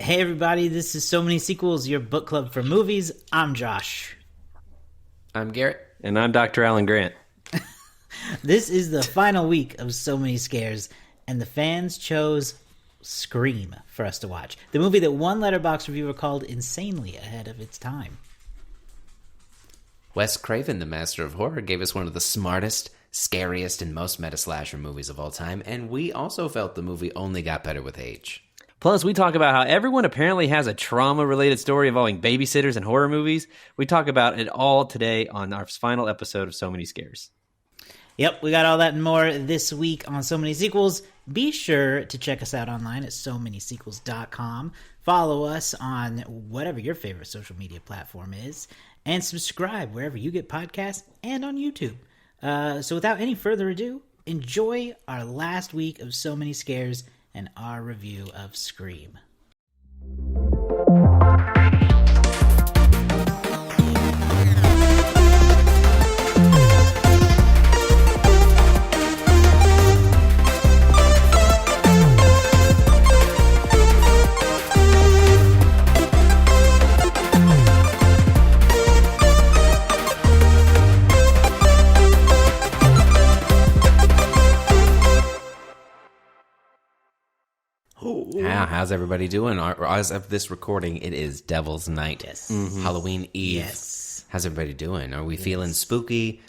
Hey everybody, this is So Many Sequels, your book club for movies. I'm Josh. I'm Garrett. And I'm Dr. Alan Grant. This is the final week of So Many Scares, and the fans chose Scream for us to watch. The movie that one Letterboxd reviewer called insanely ahead of its time. Wes Craven, the master of horror, gave us one of the smartest, scariest, and most meta-slasher movies of all time, and we also felt the movie only got better with age. Plus, we talk about how everyone apparently has a trauma-related story involving babysitters and horror movies. We talk about it all today on our final episode of So Many Scares. Yep, we got all that and more this week on So Many Sequels. Be sure to check us out online at SoManySequels.com. Follow us on whatever your favorite social media platform is, and subscribe wherever you get podcasts and on YouTube. So without any further ado, enjoy our last week of So Many Scares and our review of Scream. How's everybody doing? As of this recording, it is Devil's Night, Halloween Eve. Yes. How's everybody doing? Are we feeling spooky?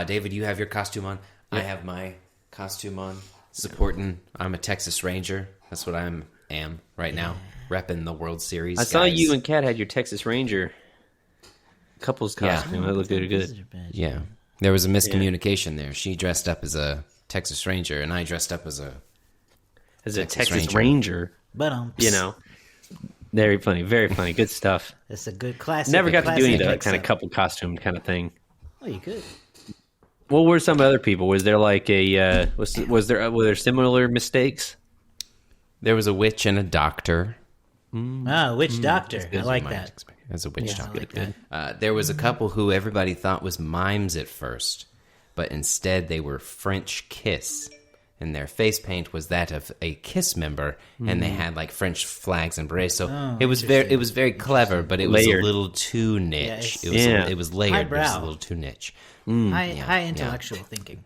David, you have your costume on. Yep. I have my costume on. Supporting. I'm a Texas Ranger. That's what I am right now. Repping the World Series. I saw you and Kat had your Texas Ranger couples costume. That looked good. Yeah. There was a miscommunication there. She dressed up as a Texas Ranger, and I dressed up as a Texas Ranger. But you know, very funny, good stuff. It's a good classic. Never got to do any of that kind of couple costume kind of thing. Oh, you could. What were some other people? Was there like a were there similar mistakes? There was a witch and a doctor. Witch doctor. I like that. As a witch doctor. Like that. There was a couple who everybody thought was mimes at first, but instead they were French Kiss. And their face paint was that of a Kiss member, and they had like French flags and berets. So it was very clever, but it was layered. A little too niche. It was layered, but it was a little too niche. High intellectual thinking.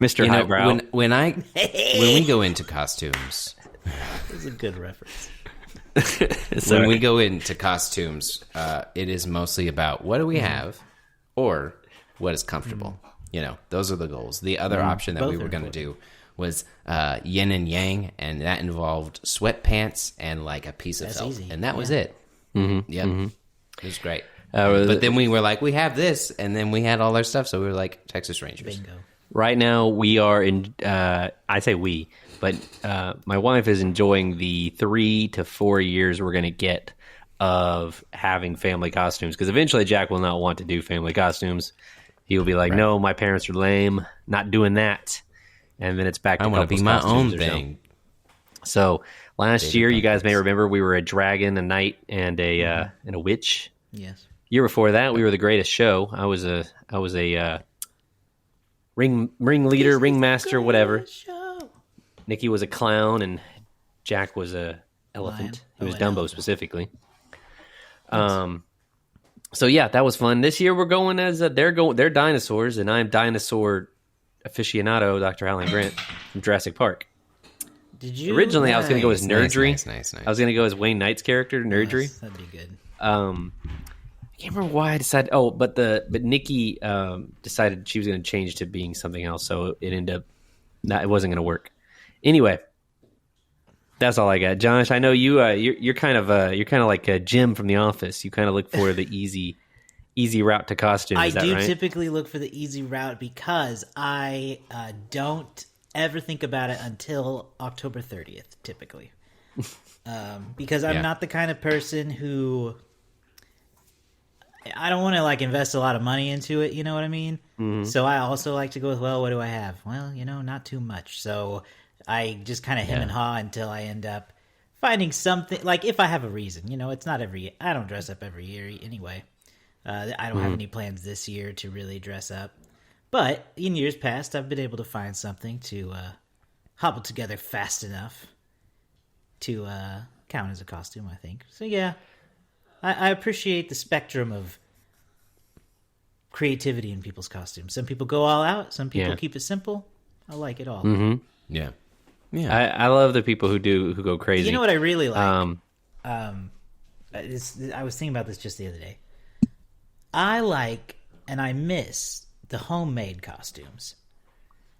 Mr. Highbrow. When we go into costumes, That's a good reference. when we go into costumes, it is mostly about what do we have, or what is comfortable. Those are the goals. The other option that we were going to do was yin and yang, and that involved sweatpants and like a piece of felt, and that was it. Yep, it was great. But then we were like, we have this, and then we had all our stuff, so we were like Texas Rangers. Bingo. Right now, we are in. I say we, but my wife is enjoying the 3 to 4 years we're going to get of having family costumes, because eventually Jack will not want to do family costumes. He will be like, no, my parents are lame, not doing that. And then it's back to I want to be my own thing. So last year, you guys may remember, we were a dragon, a knight, and a witch. Yes. Year before that, we were the Greatest Show. I was a ringleader, ringmaster, whatever. Nikki was a clown, and Jack was a elephant. He was Dumbo specifically. So yeah, that was fun. This year we're going as they're dinosaurs, and I'm dinosaur aficionado, Dr. Alan Grant from Jurassic Park. Did you? Originally, I was going to go as Nerdry. Nice. I was going to go as Wayne Knight's character, Nerdry. Nice. That'd be good. I can't remember why I decided. Oh, but Nikki decided she was going to change to being something else, so it ended up it wasn't going to work. Anyway, that's all I got. Josh, I know you're kind of like Jim from The Office. You kind of look for the easy route to costume. Is that right? Typically look for the easy route because I don't ever think about it until October 30th, typically. Because I'm not the kind of person who... I don't want to like invest a lot of money into it, you know what I mean? Mm-hmm. So I also like to go with, well, what do I have? Well, not too much. So I just kind of hem and haw until I end up finding something. Like if I have a reason, it's not I don't dress up every year anyway. I don't have any plans this year to really dress up. But in years past, I've been able to find something to hobble together fast enough to count as a costume, I think. So yeah, I appreciate the spectrum of creativity in people's costumes. Some people go all out. Some people keep it simple. I like it all. Mm-hmm. Yeah. I love the people who go crazy. You know what I really like? I was thinking about this just the other day. I like and I miss the homemade costumes.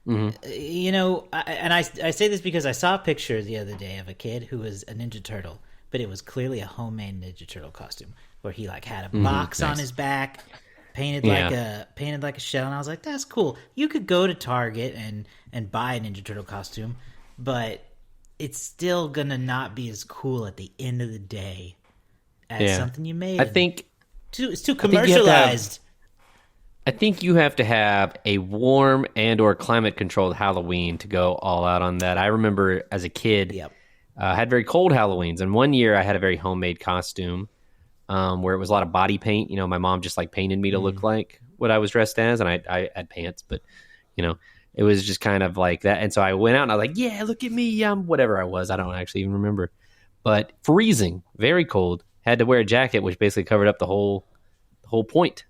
Mm-hmm. I say this because I saw a picture the other day of a kid who was a Ninja Turtle, but it was clearly a homemade Ninja Turtle costume where he like had a box on his back, painted like a shell, and I was like, that's cool. You could go to Target and buy a Ninja Turtle costume, but it's still gonna not be as cool at the end of the day as something you made. I think it's too commercialized. I think you have to have a warm and or climate controlled Halloween to go all out on that. I remember as a kid, had very cold Halloweens, and one year I had a very homemade costume where it was a lot of body paint. My mom just like painted me to look like what I was dressed as, and I had pants, but it was just kind of like that. And so I went out and I was like, yeah, look at me, whatever I was. I don't actually even remember, but freezing, very cold. Had to wear a jacket, which basically covered up the whole point.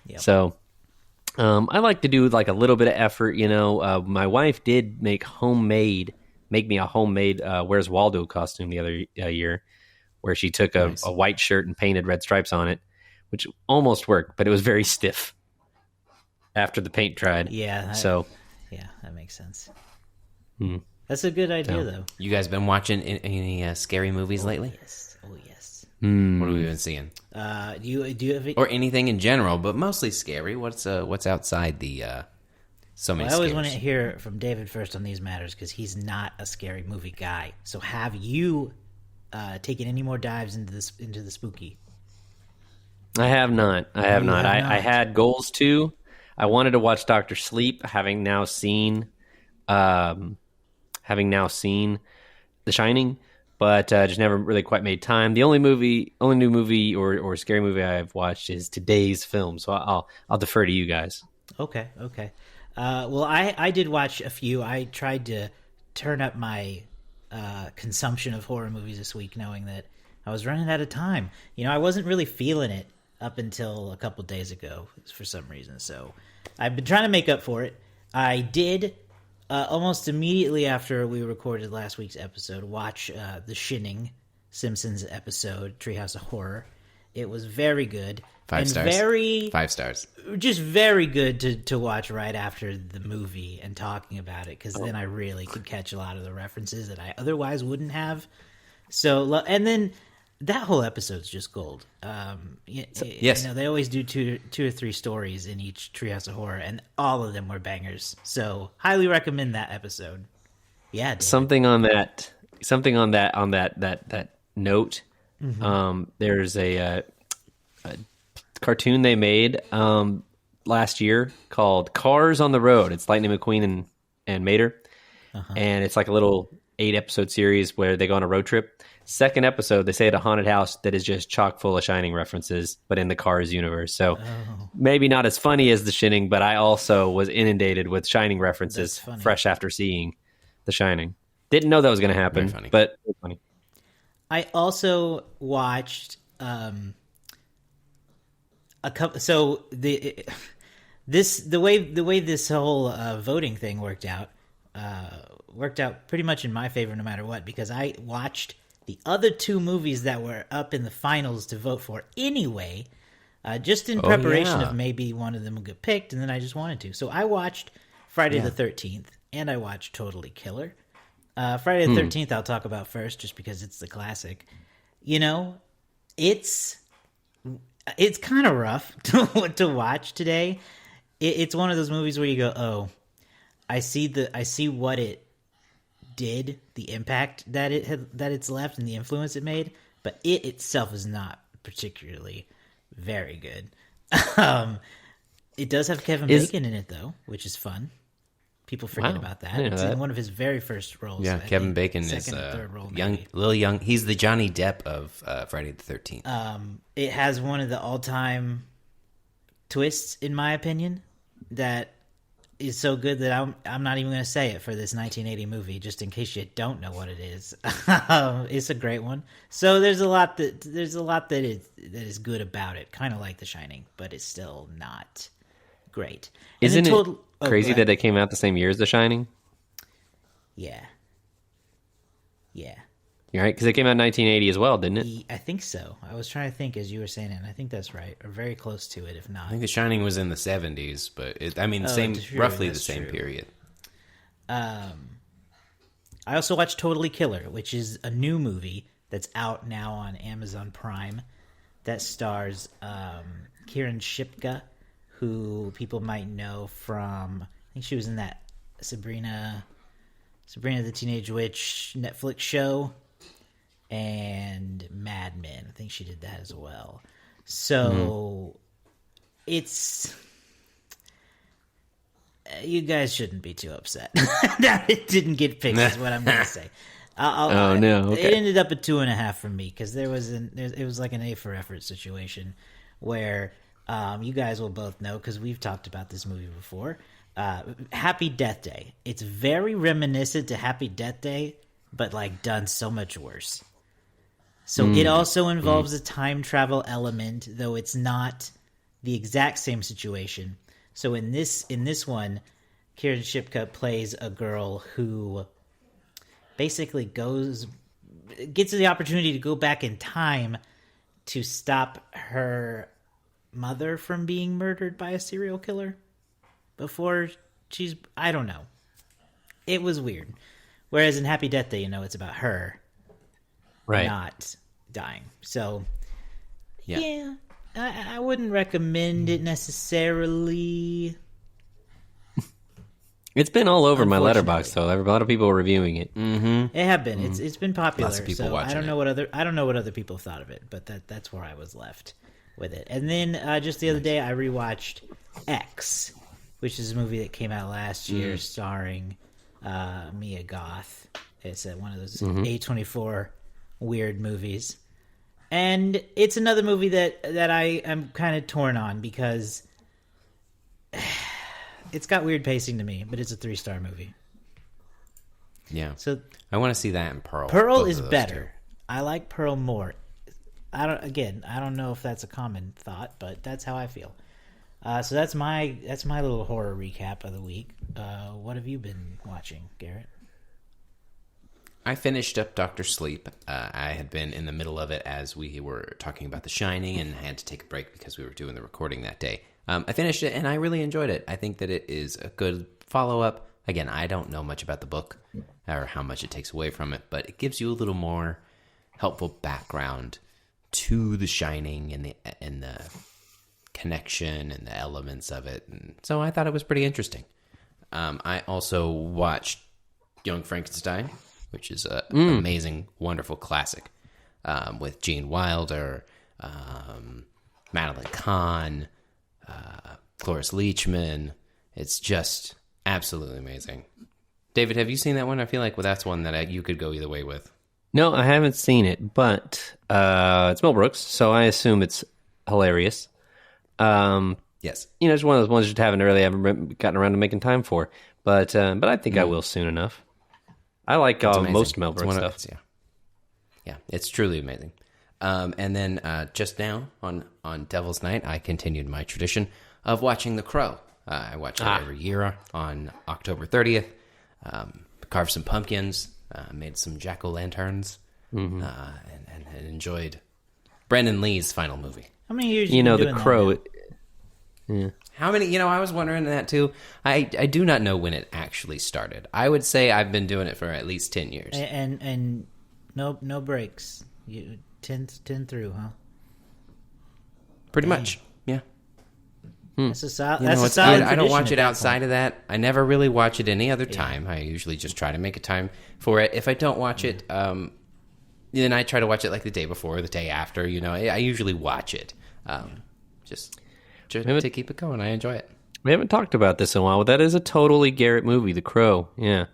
Yep. So. I like to do like a little bit of effort, My wife did make me a homemade Where's Waldo costume the other year, where she took a white shirt and painted red stripes on it, which almost worked, but it was very stiff after the paint dried. Yeah. That makes sense. That's a good idea, though. You guys been watching any scary movies lately? Yes. Oh, yes. What have we been seeing? Do you have or anything in general, but mostly scary? What's outside the so many? I always scares? want to hear from David first on these matters because he's not a scary movie guy. So have you taken any more dives into the spooky? I have not. I had goals too. I wanted to watch Doctor Sleep, having now seen The Shining. But just never really quite made time. The only new movie or scary movie I've watched is today's film. So I'll defer to you guys. Okay. Well, I did watch a few. I tried to turn up my consumption of horror movies this week, knowing that I was running out of time. I wasn't really feeling it up until a couple days ago for some reason. So I've been trying to make up for it. I did. Almost immediately after we recorded last week's episode, watch the Shining Simpsons episode, Treehouse of Horror. It was very good. 5 stars. 5 stars. Just very good to watch right after the movie and talking about it, because then I really could catch a lot of the references that I otherwise wouldn't have. So, and then that whole episode's just gold. Yes. They always do two or three stories in each Treehouse of Horror, and all of them were bangers. So, highly recommend that episode. Yeah, David. Something on that note. Mm-hmm. There's a cartoon they made last year called Cars on the Road. It's Lightning McQueen and Mater, and it's like a little 8-episode series where they go on a road trip. Second episode, they stay at a haunted house that is just chock full of Shining references, but in the Cars universe. So maybe not as funny as The Shining, but I also was inundated with Shining references fresh after seeing The Shining. Didn't know that was going to happen, but it was funny. I also watched a couple. So the way this whole voting thing worked out pretty much in my favor, no matter what, because I watched the other 2 movies that were up in the finals to vote for anyway, just in preparation of maybe one of them would get picked, and then I just wanted to. So I watched Friday the 13th, and I watched Totally Killer. Friday the 13th I'll talk about first, just because it's the classic. It's kind of rough to watch today. It's one of those movies where you go, oh, I see what it did, the impact that it's left and the influence it made, but it itself is not particularly very good. It does have Kevin Bacon in it though, which is fun. People forget about that. It's in one of his very first roles. Yeah, Kevin Bacon is young. He's the Johnny Depp of Friday the 13th. It has one of the all-time twists, in my opinion, that is so good that I'm not even going to say it for this 1980 movie, just in case you don't know what it is. It's a great one. So there's a lot that is good about it, kind of like The Shining, but it's still not great. Isn't it crazy that it came out the same year as The Shining? Yeah. You're right, because it came out in 1980 as well, didn't it? I think so. I was trying to think as you were saying it, and I think that's right, or very close to it, if not. I think The Shining was in the 70s, but roughly the same period. I also watched Totally Killer, which is a new movie that's out now on Amazon Prime that stars Kieran Shipka, who people might know from, I think she was in that Sabrina the Teenage Witch Netflix show, and Mad Men. I think she did that as well. So it's... You guys shouldn't be too upset that it didn't get picked, is what I'm going to say. No. Okay. It ended up at 2.5 from me, because it was like an A for effort situation where you guys will both know, because we've talked about this movie before. Happy Death Day. It's very reminiscent to Happy Death Day, but like done so much worse. So it also involves a time travel element, though it's not the exact same situation. So in this one, Kieran Shipka plays a girl who basically gets the opportunity to go back in time to stop her mother from being murdered by a serial killer before I don't know. It was weird. Whereas in Happy Death Day, it's about her not dying. So, yeah, I wouldn't recommend it necessarily. It's been all over my letterbox, though. A lot of people are reviewing it. Mm-hmm. It have been. Mm-hmm. It's been popular. Lots of people so watching I don't know what other people thought of it, but that's where I was left with it. And then just the other day, I rewatched X, which is a movie that came out last year, starring Mia Goth. It's one of those A24 weird movies. And it's another movie that I am kind of torn on, because it's got weird pacing to me, but it's a 3-star movie. Yeah. So I want to see that in Pearl. Pearl is better. I like Pearl more. I don't know if that's a common thought, but that's how I feel. So that's my little horror recap of the week. What have you been watching, Garrett? I finished up Dr. Sleep. I had been in the middle of it as we were talking about The Shining, and had to take a break because we were doing the recording that day. I finished it, and I really enjoyed it. I think that it is a good follow-up. Again, I don't know much about the book or how much it takes away from it, but it gives you a little more helpful background to The Shining and the connection and the elements of it. And so I thought it was pretty interesting. I also watched Young Frankenstein, which is an amazing, wonderful classic with Gene Wilder, Madeline Kahn, Cloris Leachman. It's just absolutely amazing. David, have you seen that one? I feel like that's one that you could go either way with. No, I haven't seen it, but it's Mel Brooks, so I assume it's hilarious. Yes. It's one of those ones you haven't really gotten around to making time for, but I think I will soon enough. I like most Mel Brooks stuff. Yeah, it's truly amazing. And then just now on Devil's Night, I continued my tradition of watching The Crow. I watch it every year on October 30th. Carved some pumpkins, made some jack-o'-lanterns, and enjoyed Brandon Lee's final movie. How many years The Crow... Yeah. How many? I was wondering that too. I do not know when it actually started. I would say I've been doing it for at least 10 years. And no breaks. 10 through, huh? Pretty much, yeah. That's a solid. I don't watch it outside of that. I never really watch it any other time. I usually just try to make a time for it. If I don't watch it, then I try to watch it like the day before or the day after. I usually watch it just to keep it going. I enjoy it. We haven't talked about this in a while, but that is a totally Garrett movie, The Crow. Yeah.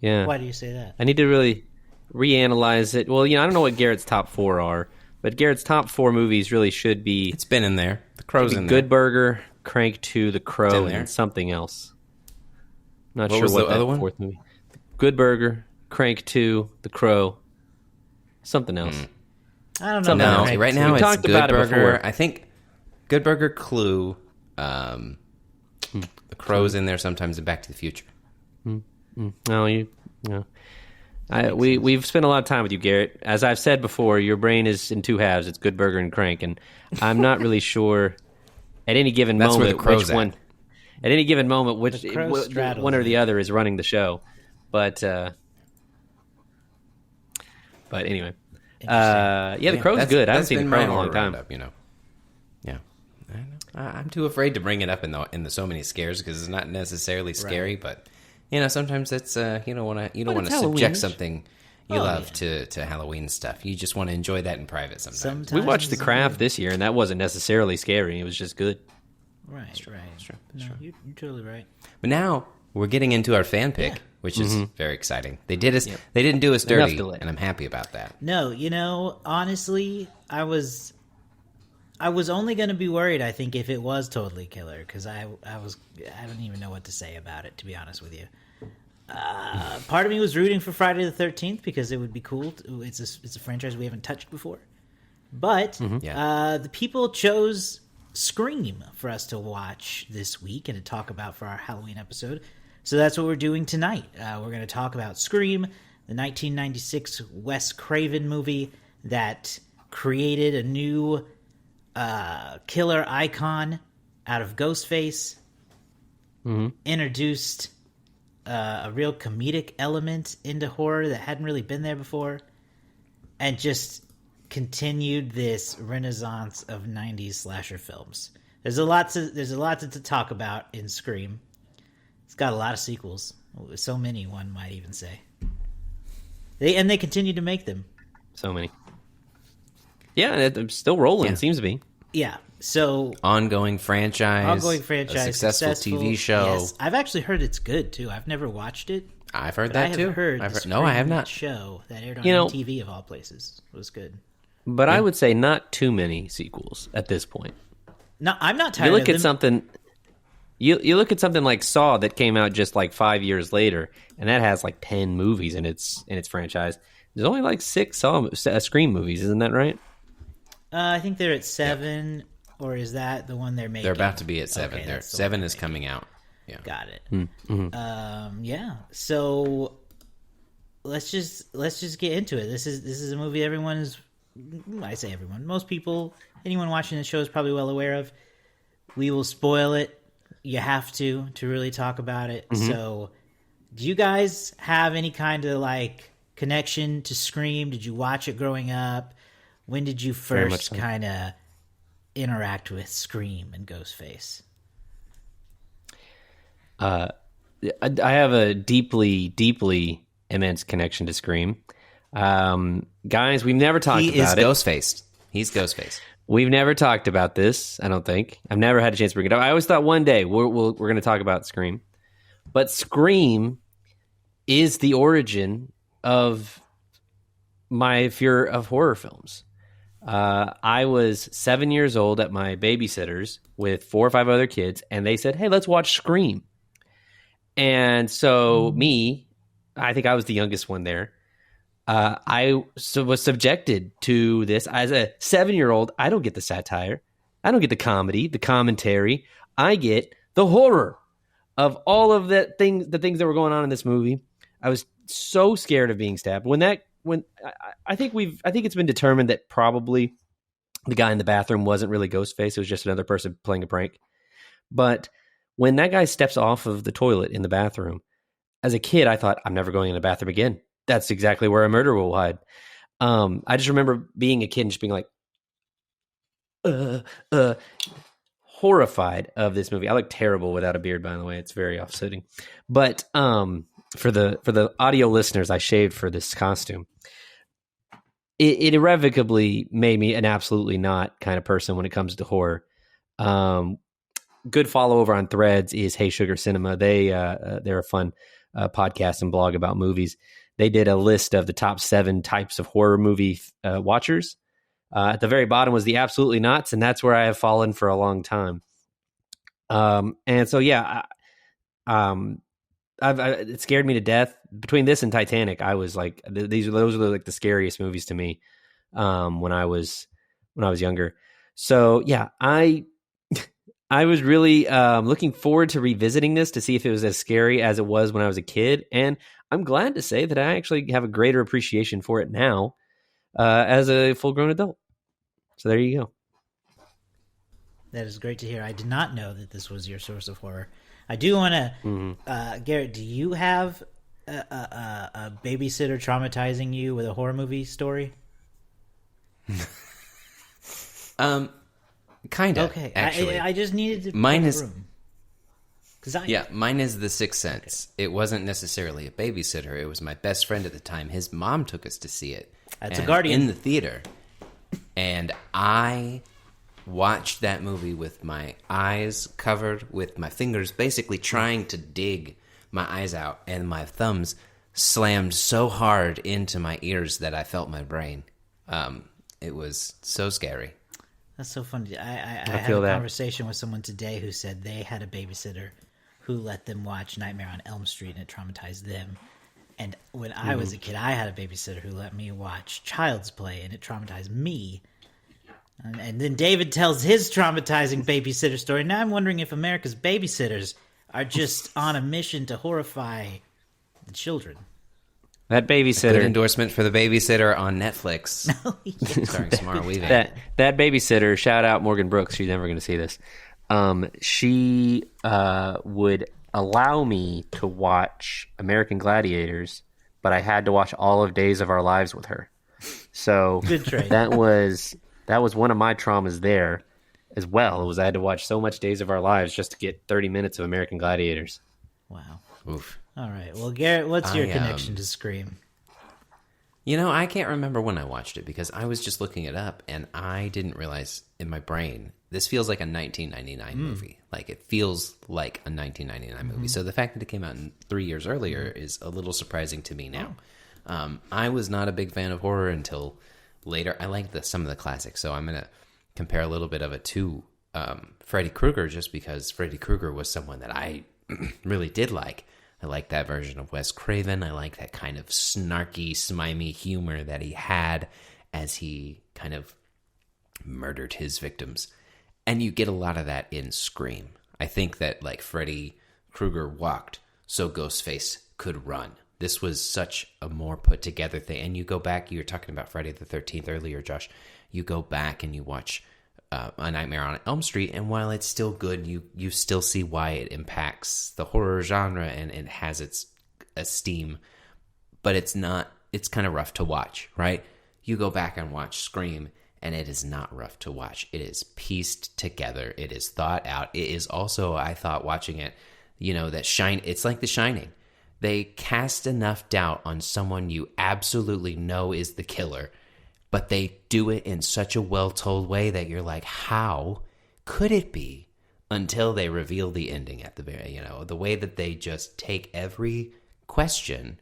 Why do you say that? I need to really reanalyze it. Well, I don't know what Garrett's top 4 are, but Garrett's top 4 movies really should be... It's been in there. The Crow's in there. Good Burger, Crank 2, The Crow, and something else. Not What sure was what the that other one? fourth movie. Good Burger, Crank 2, The Crow, something else. I don't know. Something about else. Crank Right 2. now We it's talked Good about it Burger. before. I think Good Burger, Clue, The Crow's in there sometimes, and Back to the Future. No, we've spent a lot of time with you, Garrett. As I've said before, your brain is in two halves. It's Good Burger and Crank, and I'm not really sure at any given That's where moment The Crow's which one. at. At any given moment, which The Crow straddles one or the it. other is running the show, but anyway, The Crow's good. I haven't seen The Crow in a long time. Roundup, Yeah, I know. I'm too afraid to bring it up in the so many scares because it's not necessarily scary, but sometimes it's you don't want to subject something you love to Halloween stuff. You just want to enjoy that in private sometimes. We watched The Craft this year, and that wasn't necessarily scary. It was just good. Right. No, you're totally right. But now we're getting into our fan pick, which is very exciting. They didn't do us dirty, and I'm happy about that. No, honestly, I was only going to be worried, I think, if it was totally killer, because I don't even know what to say about it, to be honest with you. Part of me was rooting for Friday the 13th because it would be cool. It's a franchise we haven't touched before. But the people chose Scream for us to watch this week and to talk about for our Halloween episode. So that's what we're doing tonight. We're going to talk about Scream, the 1996 Wes Craven movie that created a new killer icon out of Ghostface, introduced a real comedic element into horror that hadn't really been there before, and just continued this renaissance of 90s slasher films. There's a lot to talk about in Scream. It's got a lot of sequels. So many, one might even say. They continue to make them. So many. Yeah, it's still rolling, it seems to be. Yeah, so... Ongoing franchise, a successful TV show. Yes. I've actually heard it's good, too. I've never watched it. I've heard that, too. No, I have not. Show that aired on MTV, of all places, was good. But I would say not too many sequels at this point. No, I'm not tired you look of at something. You look at something like Saw that came out just like 5 years later, and that has like 10 movies in its franchise. There's only like 6 Scream movies, isn't that right? I think they're at 7, or is that the one they're making? They're about to be at 7. Okay, 7 is coming out. Yeah, got it. Mm-hmm. Yeah. So let's just get into it. This is a movie I say everyone, most people, anyone watching the show is probably well aware of. We will spoil it. You have to really talk about it. So, do you guys have any kind of like connection to Scream? Did you watch it growing up? When did you first kind of interact with Scream and Ghostface? I have a deeply, deeply immense connection to Scream. Guys, we've never talked about it. He's Ghostface. We've never talked about this, I don't think. I've never had a chance to bring it up. I always thought one day we're going to talk about Scream. But Scream is the origin of my fear of horror films. I was 7 years old at my babysitter's with 4 or 5 other kids, and they said, hey, let's watch Scream. And so I think I was the youngest one there. I was subjected to this as a 7-year-old. I don't get the satire. I don't get the comedy, the commentary. I get the horror of all of the things that were going on in this movie. I was so scared of being stabbed. I think it's been determined that probably the guy in the bathroom wasn't really Ghostface. It was just another person playing a prank. But when that guy steps off of the toilet in the bathroom, as a kid, I thought, I'm never going in the bathroom again. That's exactly where a murderer will hide. I just remember being a kid and just being like, horrified of this movie. I look terrible without a beard, by the way. It's very offsetting. But for the audio listeners, I shaved for this costume. It irrevocably made me an absolutely not kind of person when it comes to horror. Good follow over on Threads is Hey Sugar Cinema. They're a fun podcast and blog about movies. They did a list of the top 7 types of horror movie watchers. At the very bottom was the absolutely nots, and that's where I have fallen for a long time. And so, yeah, it scared me to death. Between this and Titanic, I was like, those are like the scariest movies to me when I was younger. So yeah, I was really looking forward to revisiting this to see if it was as scary as it was when I was a kid, and I'm glad to say that I actually have a greater appreciation for it now as a full-grown adult. So there you go. That is great to hear. I did not know that this was your source of horror. I do want to, Garrett, do you have a babysitter traumatizing you with a horror movie story? Kind of. Okay, actually. I just needed to. Mine is. Room. Mine is The Sixth Sense. Okay. It wasn't necessarily a babysitter. It was my best friend at the time. His mom took us to see it. That's a Guardian in the theater, and I watched that movie with my eyes covered, with my fingers basically trying to dig my eyes out, and my thumbs slammed so hard into my ears that I felt my brain. It was so scary. That's so funny. I had a conversation with someone today who said they had a babysitter who let them watch Nightmare on Elm Street, and it traumatized them. And when I was a kid, I had a babysitter who let me watch Child's Play, and it traumatized me. And then David tells his traumatizing babysitter story. Now I'm wondering if America's babysitters are just on a mission to horrify the children. That babysitter. Good endorsement for the babysitter on Netflix. Starring Samara Weaving. That babysitter, shout out Morgan Brooks. She's never going to see this. She would allow me to watch American Gladiators, but I had to watch all of Days of Our Lives with her. So good trade. That was one of my traumas there as well. It was I had to watch so much Days of Our Lives just to get 30 minutes of American Gladiators. Wow. Oof. All right. Well, Garrett, what's your connection to Scream? You know, I can't remember when I watched it because I was just looking it up and I didn't realize in my brain this feels like a 1999 movie. Like it feels like a 1999 movie. So the fact that it came out 3 years earlier is a little surprising to me now. I was not a big fan of horror until later. I liked some of the classics, so I'm going to compare a little bit of it to Freddy Krueger just because Freddy Krueger was someone that I really did like. I like that version of Wes Craven. I like that kind of snarky, smimey humor that he had as he kind of murdered his victims. And you get a lot of that in Scream. I think that like Freddy Krueger walked so Ghostface could run. This was such a more put together thing. And you go back, you were talking about Friday the 13th earlier, Josh. You go back and you watch A Nightmare on Elm Street, and while it's still good, you still see why it impacts the horror genre and it has its esteem, but it's kind of rough to watch, right? You go back and watch Scream, and it is not rough to watch. It is pieced together. It is thought out. It is also, I thought watching it, it's like The Shining. They cast enough doubt on someone you absolutely know is the killer, but they do it in such a well-told way that you're like, how could it be? Until they reveal the ending at the very, the way that they just take every question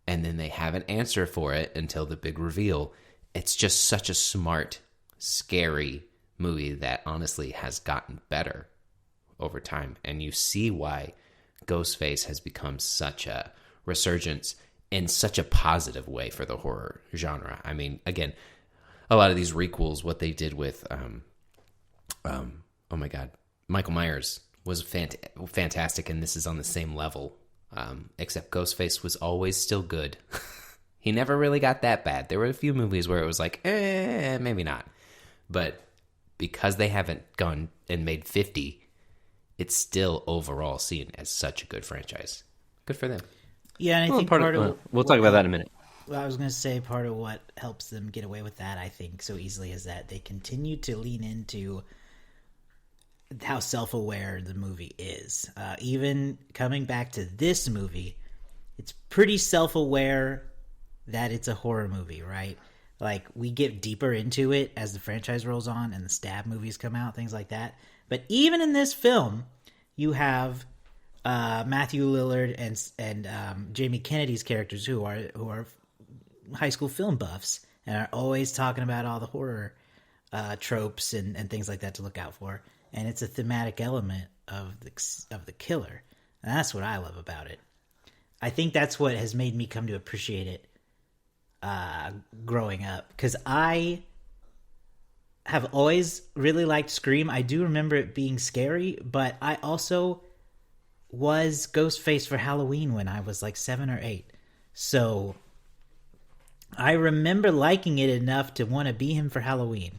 and then they have an answer for it until the big reveal. It's just such a smart, scary movie that honestly has gotten better over time. And you see why Ghostface has become such a resurgence in such a positive way for the horror genre. I mean, again, a lot of these requels, what they did with, oh my God, Michael Myers was fantastic, and this is on the same level, except Ghostface was always still good. He never really got that bad. There were a few movies where it was like, maybe not. But because they haven't gone and made 50, it's still overall seen as such a good franchise. Good for them. Yeah, and I think part of we'll talk about that in a minute. Well, I was going to say part of what helps them get away with that, I think, so easily is that they continue to lean into how self-aware the movie is. Even coming back to this movie, it's pretty self-aware that it's a horror movie, right? Like, we get deeper into it as the franchise rolls on and the Stab movies come out, things like that. But even in this film, you have Matthew Lillard and Jamie Kennedy's characters who are high school film buffs and are always talking about all the horror tropes and things like that to look out for. And it's a thematic element of the killer. And that's what I love about it. I think that's what has made me come to appreciate it growing up. Because I have always really liked Scream. I do remember it being scary, but I also was Ghostface for Halloween when I was like 7 or 8. So I remember liking it enough to want to be him for Halloween.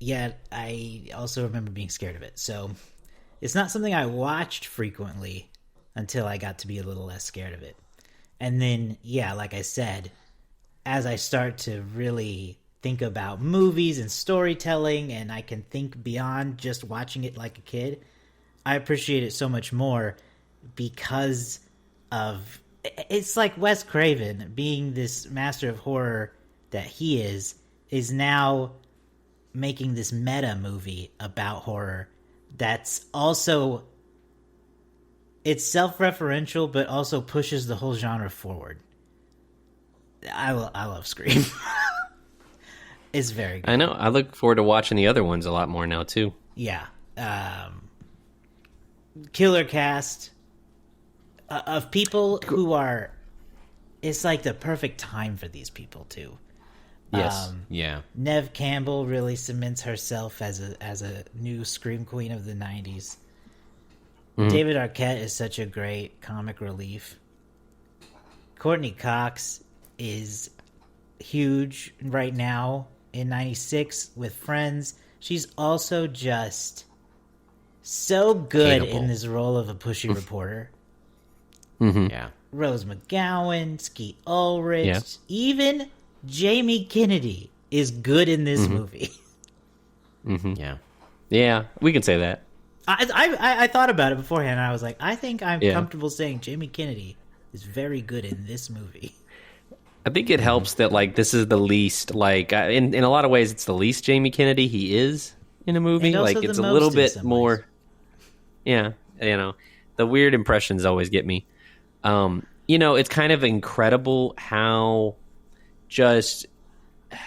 Yet I also remember being scared of it. So it's not something I watched frequently until I got to be a little less scared of it. And then, yeah, like I said, as I start to really think about movies and storytelling, and I can think beyond just watching it like a kid, I appreciate it so much more because of... It's like Wes Craven, being this master of horror that he is now making this meta movie about horror that's also... It's self-referential, but also pushes the whole genre forward. I love Scream. It's very good. I know. I look forward to watching the other ones a lot more now, too. Yeah. Killer cast of people who are... It's like the perfect time for these people, too. Yes. Yeah. Neve Campbell really cements herself as a new Scream queen of the 90s. David Arquette is such a great comic relief. Courtney Cox is huge right now in 96 with Friends. She's also just so good Hateable. in this role of a pushy reporter. Yeah. Rose McGowan, Skeet Ulrich, Yeah. even Jamie Kennedy is good in this movie. Yeah. Yeah, we can say that. I thought about it beforehand, and I was like, I think I'm Yeah. comfortable saying Jamie Kennedy is very good in this movie. I think it helps that, like, this is the least, like, in a lot of ways, it's the least Jamie Kennedy he is in a movie. And also Like, the it's a most little in bit some more... ways. Yeah, you know, the weird impressions always get me. You know, it's kind of incredible how just...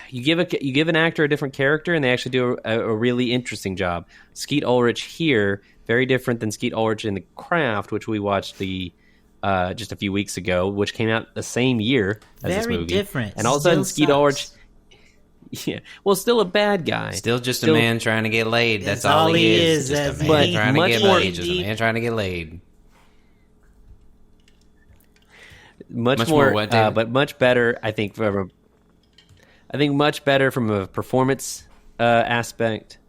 You give an actor a different character, and they actually do a really interesting job. Skeet Ulrich here, very different than Skeet Ulrich in The Craft, which we watched just a few weeks ago, which came out the same year as this Very movie. different. And all of a sudden, Still Skeet Ulrich, sucks. yeah, well, still a bad guy. Still just a man trying to get laid. That's all all he he is. is, Just a as man he- trying to much get more laid. Just a man trying to get laid. Much more more, what, David? but much better. I think much better from a performance aspect.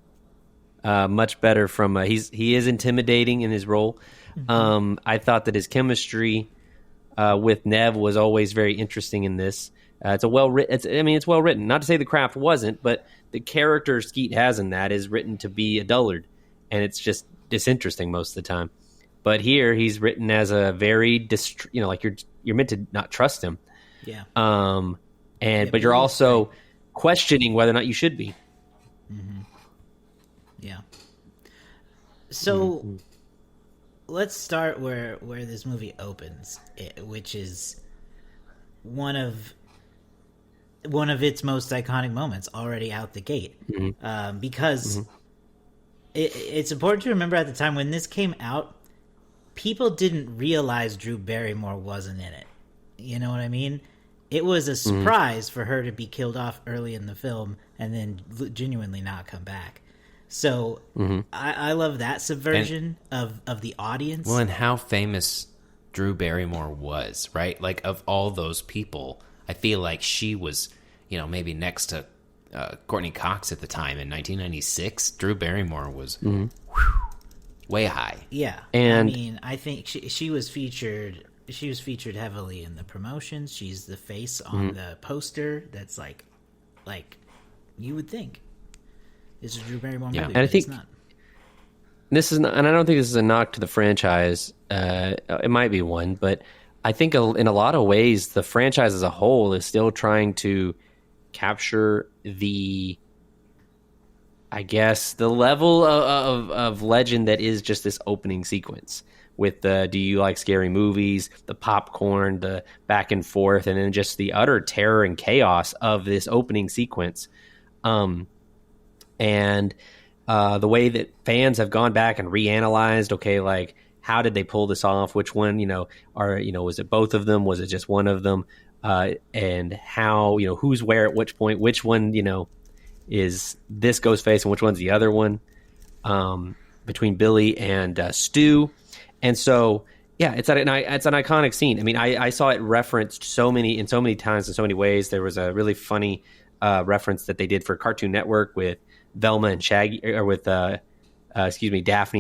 Much better from he is intimidating in his role. I thought that his chemistry with Neve was always very interesting in this. It's well written. Not to say The Craft wasn't, but the character Skeet has in that is written to be a dullard, and it's just disinteresting most of the time. But here he's written as a very like you're meant to not trust him. Yeah. But you're also questioning whether or not you should be. Yeah. So let's start where this movie opens, which is one of its most iconic moments already out the gate. Because it's important to remember at the time when this came out, people didn't realize Drew Barrymore wasn't in it. You know what I mean? It was a surprise for her to be killed off early in the film and then genuinely not come back. So I love that subversion of the audience. Well, and how famous Drew Barrymore was, right? Like, of all those people, I feel like she was, maybe next to Courtney Cox at the time in 1996. Drew Barrymore was way high. Yeah. And I mean, I think she was featured. She was featured heavily in the promotions. She's the face on the poster. That's like you would think it's a Drew Barrymore movie. And I think it's not. This is not, and I don't think this is a knock to the franchise. It might be one, but I think in a lot of ways, the franchise as a whole is still trying to capture the level of legend that is just this opening sequence with the do you like scary movies, the popcorn, the back and forth, and then just the utter terror and chaos of this opening sequence. And the way that fans have gone back and reanalyzed, okay, like how did they pull this off? Which one, was it both of them? Was it just one of them? And how, who's where at which point? Which one, is this Ghostface and which one's the other one? Between Billy and Stu. And so, yeah, it's an iconic scene. I mean, I saw it referenced so many times in so many ways. There was a really funny reference that they did for Cartoon Network with Velma and Shaggy, or with Daphne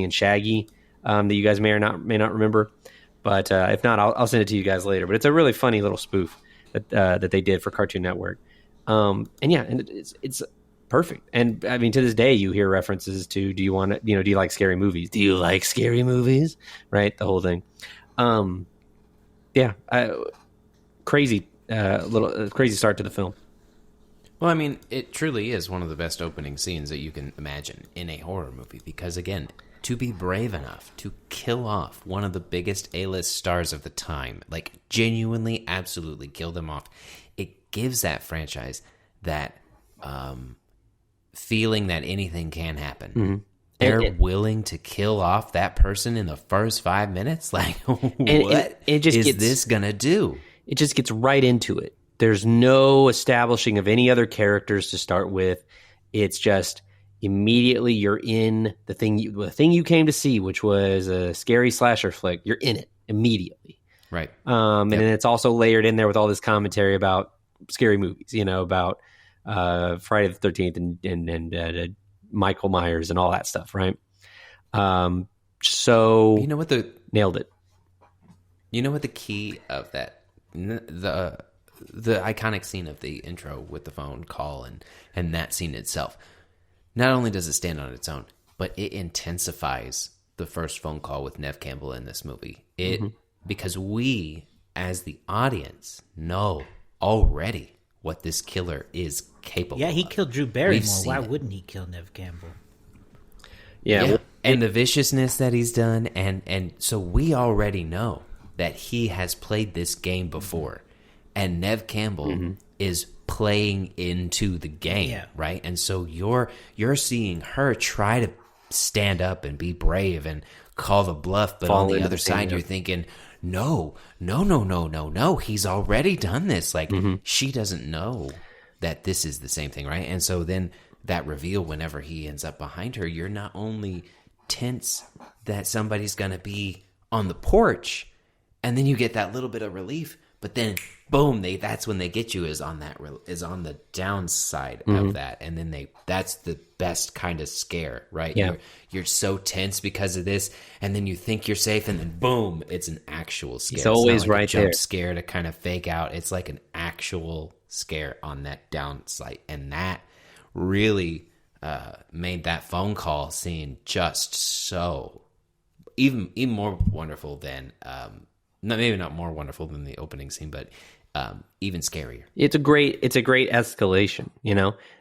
and Shaggy, that you guys may not remember. But if not, I'll send it to you guys later. But it's a really funny little spoof that they did for Cartoon Network. And it's perfect. And I mean, to this day, you hear references to, do you like scary movies? Do you like scary movies? Right, the whole thing. Crazy start to the film. Well, I mean, it truly is one of the best opening scenes that you can imagine in a horror movie, because again, to be brave enough to kill off one of the biggest A-list stars of the time, like genuinely, absolutely kill them off, it gives that franchise that feeling that anything can happen. Mm-hmm. They're willing to kill off that person in the first 5 minutes? Like, what is this going to do? It just gets right into it. There's no establishing of any other characters to start with. It's just immediately you're in the thing you came to see, which was a scary slasher flick. You're in it immediately. Right. And then it's also layered in there with all this commentary about scary movies, about Friday the 13th and Michael Myers and all that stuff, right? So you know what nailed it. You know what the key of that, the iconic scene of the intro with the phone call and that scene itself, not only does it stand on its own, but it intensifies the first phone call with Neve Campbell in this movie. Because we, as the audience, know already what this killer is capable of. Yeah, he killed Drew Barrymore. Why wouldn't he kill Neve Campbell? Yeah. And the viciousness that he's done, and so we already know that he has played this game before. And Neve Campbell is playing into the game, right? And so you're seeing her try to stand up and be brave and call the bluff, but on the other side you're thinking, no, he's already done this. Like, she doesn't know that this is the same thing, right? And so then that reveal, whenever he ends up behind her, you're not only tense that somebody's going to be on the porch, and then you get that little bit of relief, but then boom, that's when they get you is on the downside of that, and then that's the best kind of scare, right? Yeah. You're so tense because of this, and then you think you're safe, and then boom, it's an actual scare. It's always not like right a jump there. Scare to kind of fake out. It's like an actual scare on that downside, and that really made that phone call scene just so even more wonderful than maybe not more wonderful than the opening scene, but even scarier. It's a great escalation,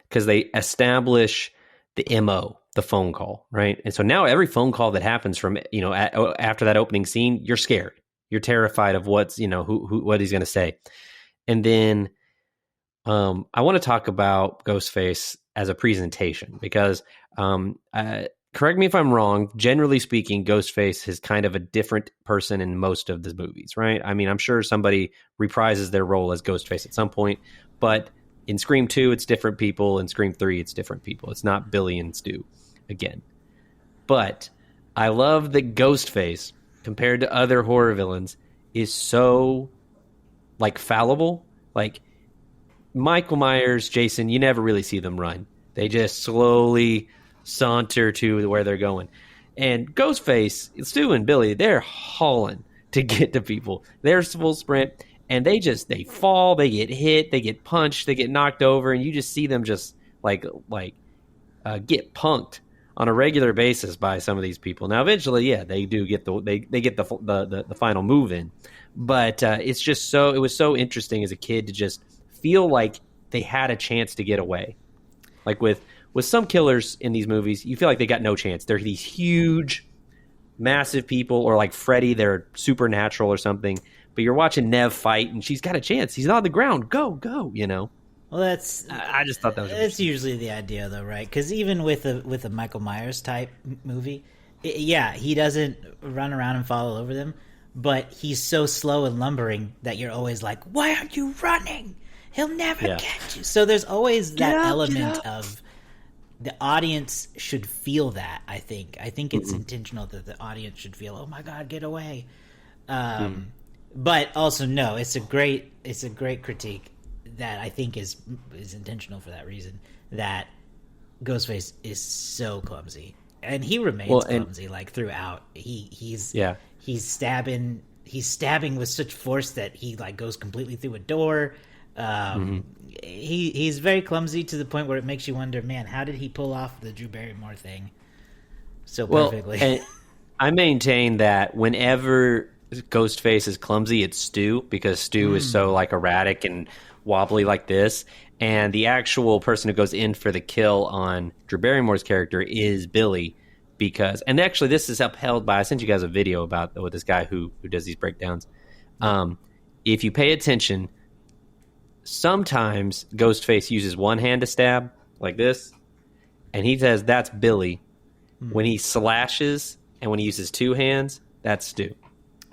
because they establish the MO, the phone call, right? And so now every phone call that happens from, after that opening scene, you're scared. You're terrified of what's, what he's going to say. And then I want to talk about Ghostface as a presentation, because correct me if I'm wrong, generally speaking, Ghostface is kind of a different person in most of the movies, right? I mean, I'm sure somebody reprises their role as Ghostface at some point, but in Scream 2, it's different people. In Scream 3, it's different people. It's not Billy and Stu again. But I love that Ghostface, compared to other horror villains, is so, fallible. Like, Michael Myers, Jason, you never really see them run. They just slowly saunter to where they're going. And Ghostface, Stu and Billy, they're hauling to get to people. They're full sprint, and they fall, they get hit, they get punched, they get knocked over, and you just see them just get punked on a regular basis by some of these people. Now, eventually, they do get the final move in, but it's just it was so interesting as a kid to just feel like they had a chance to get away. Like with some killers in these movies, you feel like they got no chance. They're these huge, massive people, or like Freddy, they're supernatural or something. But you're watching Neve fight, and she's got a chance. He's on the ground. Go, Well, that's. I just thought that was. That's usually the idea, though, right? Because even with a Michael Myers type movie, Yeah, he doesn't run around and fall all over them, but he's so slow and lumbering that you're always like, why aren't you running? He'll never catch you. So there's always that element of the audience should feel that. I think it's intentional that the audience should feel, oh my god, get away. But also no, it's a great critique that I think is intentional for that reason, that Ghostface is so clumsy, and he remains clumsy like throughout. He's stabbing with such force that he like goes completely through a door. He's very clumsy to the point where it makes you wonder, man, how did he pull off the Drew Barrymore thing so perfectly? And I maintain that whenever Ghostface is clumsy, it's Stu, because Stu is so like erratic and wobbly like this, and the actual person who goes in for the kill on Drew Barrymore's character is Billy, because, and actually this is upheld by, I sent you guys a video about with this guy who does these breakdowns. If you pay attention, sometimes Ghostface uses one hand to stab like this, and he says that's Billy. When he slashes and when he uses two hands, that's Stu.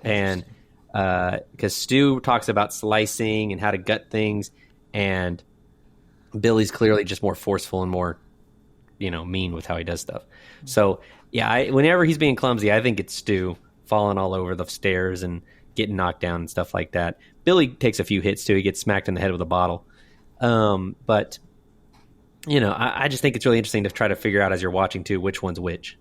And because Stu talks about slicing and how to gut things, and Billy's clearly just more forceful and more, mean with how he does stuff. So yeah, whenever he's being clumsy, I think it's Stu falling all over the stairs and getting knocked down and stuff like that. Billy takes a few hits too. He gets smacked in the head with a bottle. But I just think it's really interesting to try to figure out as you're watching too which one's which.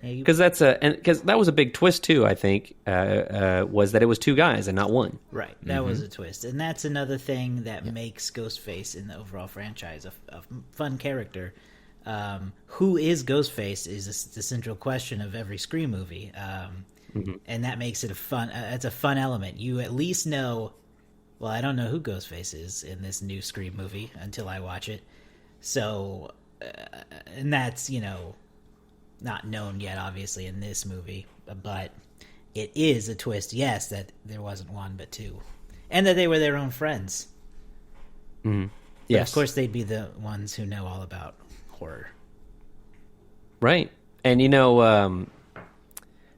Because because that was a big twist too. I think was that it was two guys and not one. Right, that was a twist, and that's another thing that makes Ghostface in the overall franchise a fun character. Who is Ghostface is the central question of every Scream movie, and that makes it it's a fun element. You at least know. Well, I don't know who Ghostface is in this new Scream movie until I watch it. So, and that's not known yet, obviously, in this movie, but it is a twist, yes, that there wasn't one but two, and that they were their own friends. Yes, of course, they'd be the ones who know all about horror, right? And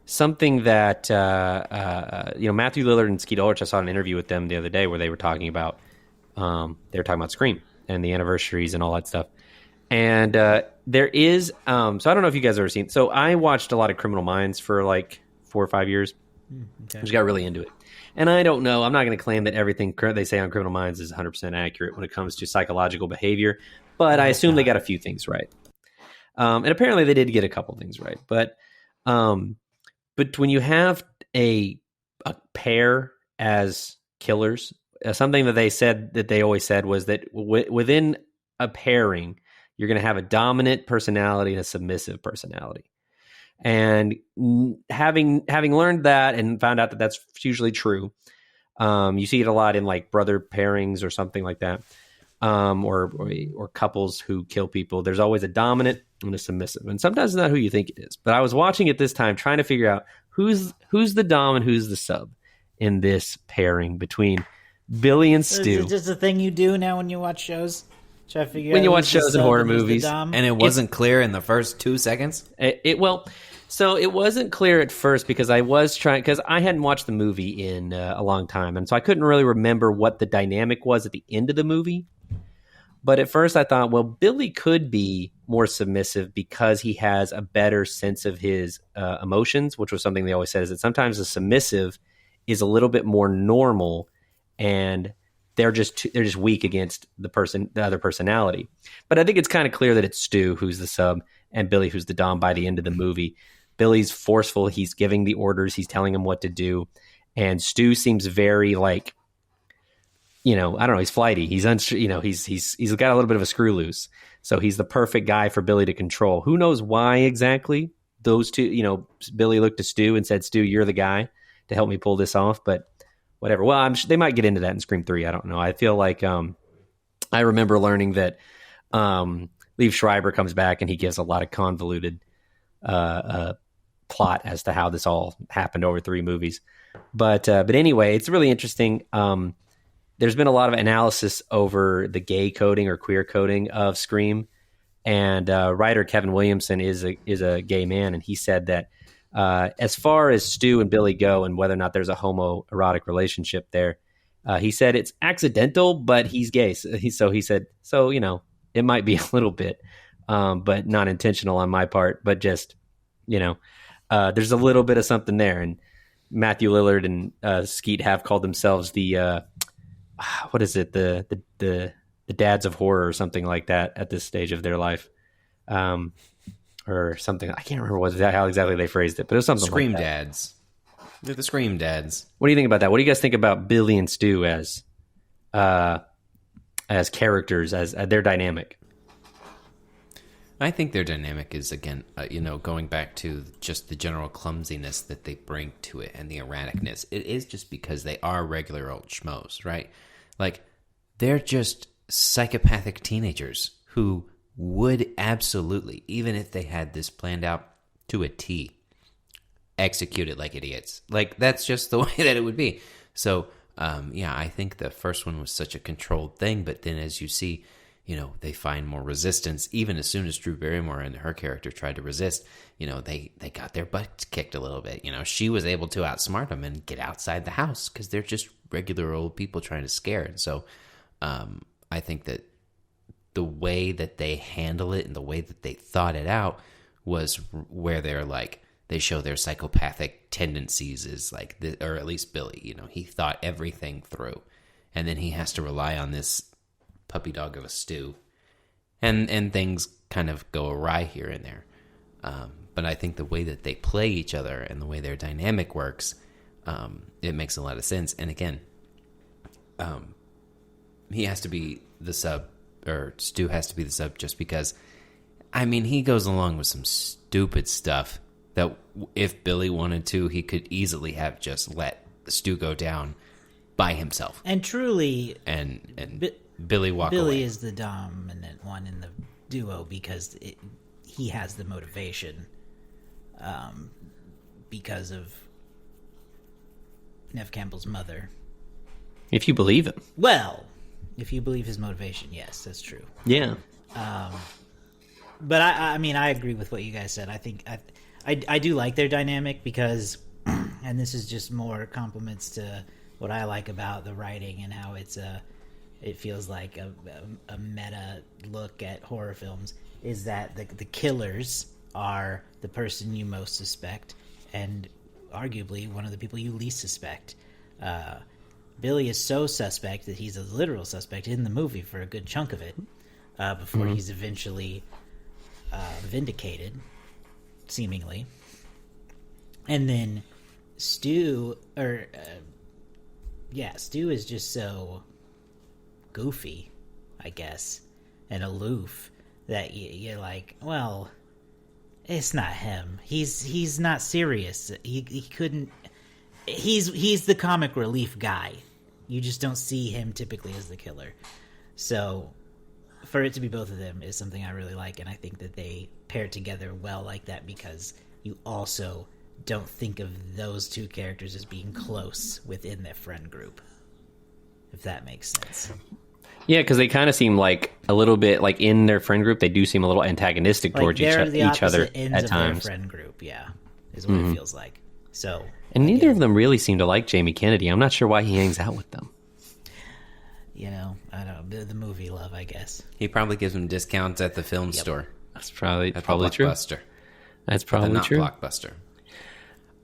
something that Matthew Lillard and Skeet Ulrich, I saw an interview with them the other day where they were talking about Scream and the anniversaries and all that stuff. And there is, so I don't know if you guys have ever seen, so I watched a lot of Criminal Minds for like 4 or 5 years. I just got really into it. And I don't know, I'm not going to claim that everything they say on Criminal Minds is 100% accurate when it comes to psychological behavior, but I assume they got a few things right. And apparently they did get a couple things right. But when you have a pair as killers, something that they always said was that within a pairing, you're going to have a dominant personality and a submissive personality. And having learned that and found out that that's usually true, you see it a lot in like brother pairings or something like that, or couples who kill people. There's always a dominant and a submissive, and sometimes it's not who you think it is. But I was watching it this time, trying to figure out who's the dom and who's the sub in this pairing between Billy and Stu. Is it just a thing you do now when you watch shows? When you watch shows and horror movies, and it wasn't clear in the first 2 seconds. So it wasn't clear at first because I was trying, because I hadn't watched the movie in a long time, and so I couldn't really remember what the dynamic was at the end of the movie. But at first I thought, well, Billy could be more submissive because he has a better sense of his emotions, which was something they always said, is that sometimes a submissive is a little bit more normal, and they're just weak against the other personality. But I think it's kind of clear that it's Stu who's the sub and Billy who's the dom by the end of the movie. Billy's forceful. He's giving the orders. He's telling him what to do. And Stu seems very like, I don't know. He's flighty. He's he's got a little bit of a screw loose. So he's the perfect guy for Billy to control. Who knows why exactly those two, Billy looked to Stu and said, Stu, you're the guy to help me pull this off. But whatever. Well, they might get into that in Scream 3. I don't know. I feel like I remember learning that Liev Schreiber comes back and he gives a lot of convoluted plot as to how this all happened over 3 movies. But anyway, it's really interesting. There's been a lot of analysis over the gay coding or queer coding of Scream. And writer Kevin Williamson is a gay man, and he said that as far as Stu and Billy go, and whether or not there's a homoerotic relationship there, he said it's accidental, but he's gay. So he said, it might be a little bit, but not intentional on my part, but just, there's a little bit of something there. And Matthew Lillard and Skeet have called themselves the what is it, the dads of horror or something like that at this stage of their life, or something. I can't remember how exactly they phrased it, but it was something Scream like that. dads. They're the Scream dads. What do you think about that? What do you guys think about Billy and Stu as characters, as their dynamic? I think their dynamic is, again, going back to just the general clumsiness that they bring to it and the erraticness. It is just because they are regular old schmoes, right? Like, they're just psychopathic teenagers who would absolutely, even if they had this planned out to a T, execute it like idiots. Like, that's just the way that it would be. So, I think the first one was such a controlled thing, but then as you see, they find more resistance. Even as soon as Drew Barrymore and her character tried to resist, they got their butts kicked a little bit. She was able to outsmart them and get outside the house because they're just regular old people trying to scare. And so I think that the way that they handle it and the way that they thought it out was where they're like, they show their psychopathic tendencies is like, or at least Billy, he thought everything through. And then he has to rely on this puppy dog of a Stu, and things kind of go awry here and there. But I think the way that they play each other and the way their dynamic works, it makes a lot of sense. And again, he has to be the sub, or Stu has to be the sub, just because, he goes along with some stupid stuff that if Billy wanted to, he could easily have just let Stu go down by himself. And truly, Billy walk away. Billy is the dominant one in the duo because he has the motivation, because of Neve Campbell's mother. If you believe him. Well, if you believe his motivation, yes, that's true. Yeah. But I agree with what you guys said. I think I do like their dynamic because, and this is just more compliments to what I like about the writing and how it feels like a meta look at horror films, is that the killers are the person you most suspect and arguably one of the people you least suspect. Billy is so suspect that he's a literal suspect in the movie for a good chunk of it, before he's eventually vindicated, seemingly. And then Stu is just so goofy, I guess, and aloof that you're like, well, it's not him. He's not serious. He couldn't. He's the comic relief guy. You just don't see him typically as the killer. So for it to be both of them is something I really like, and I think that they pair together well like that because you also don't think of those two characters as being close within their friend group, if that makes sense. Yeah, because they kind of seem like a little bit like in their friend group, they do seem a little antagonistic towards each other at times. Their friend group, yeah, is what it feels like. So, and neither of them really seem to like Jamie Kennedy. I'm not sure why he hangs out with them. I don't know, the movie love, I guess. He probably gives them discounts at the film store. That's probably true. Blockbuster. That's probably true. Blockbuster.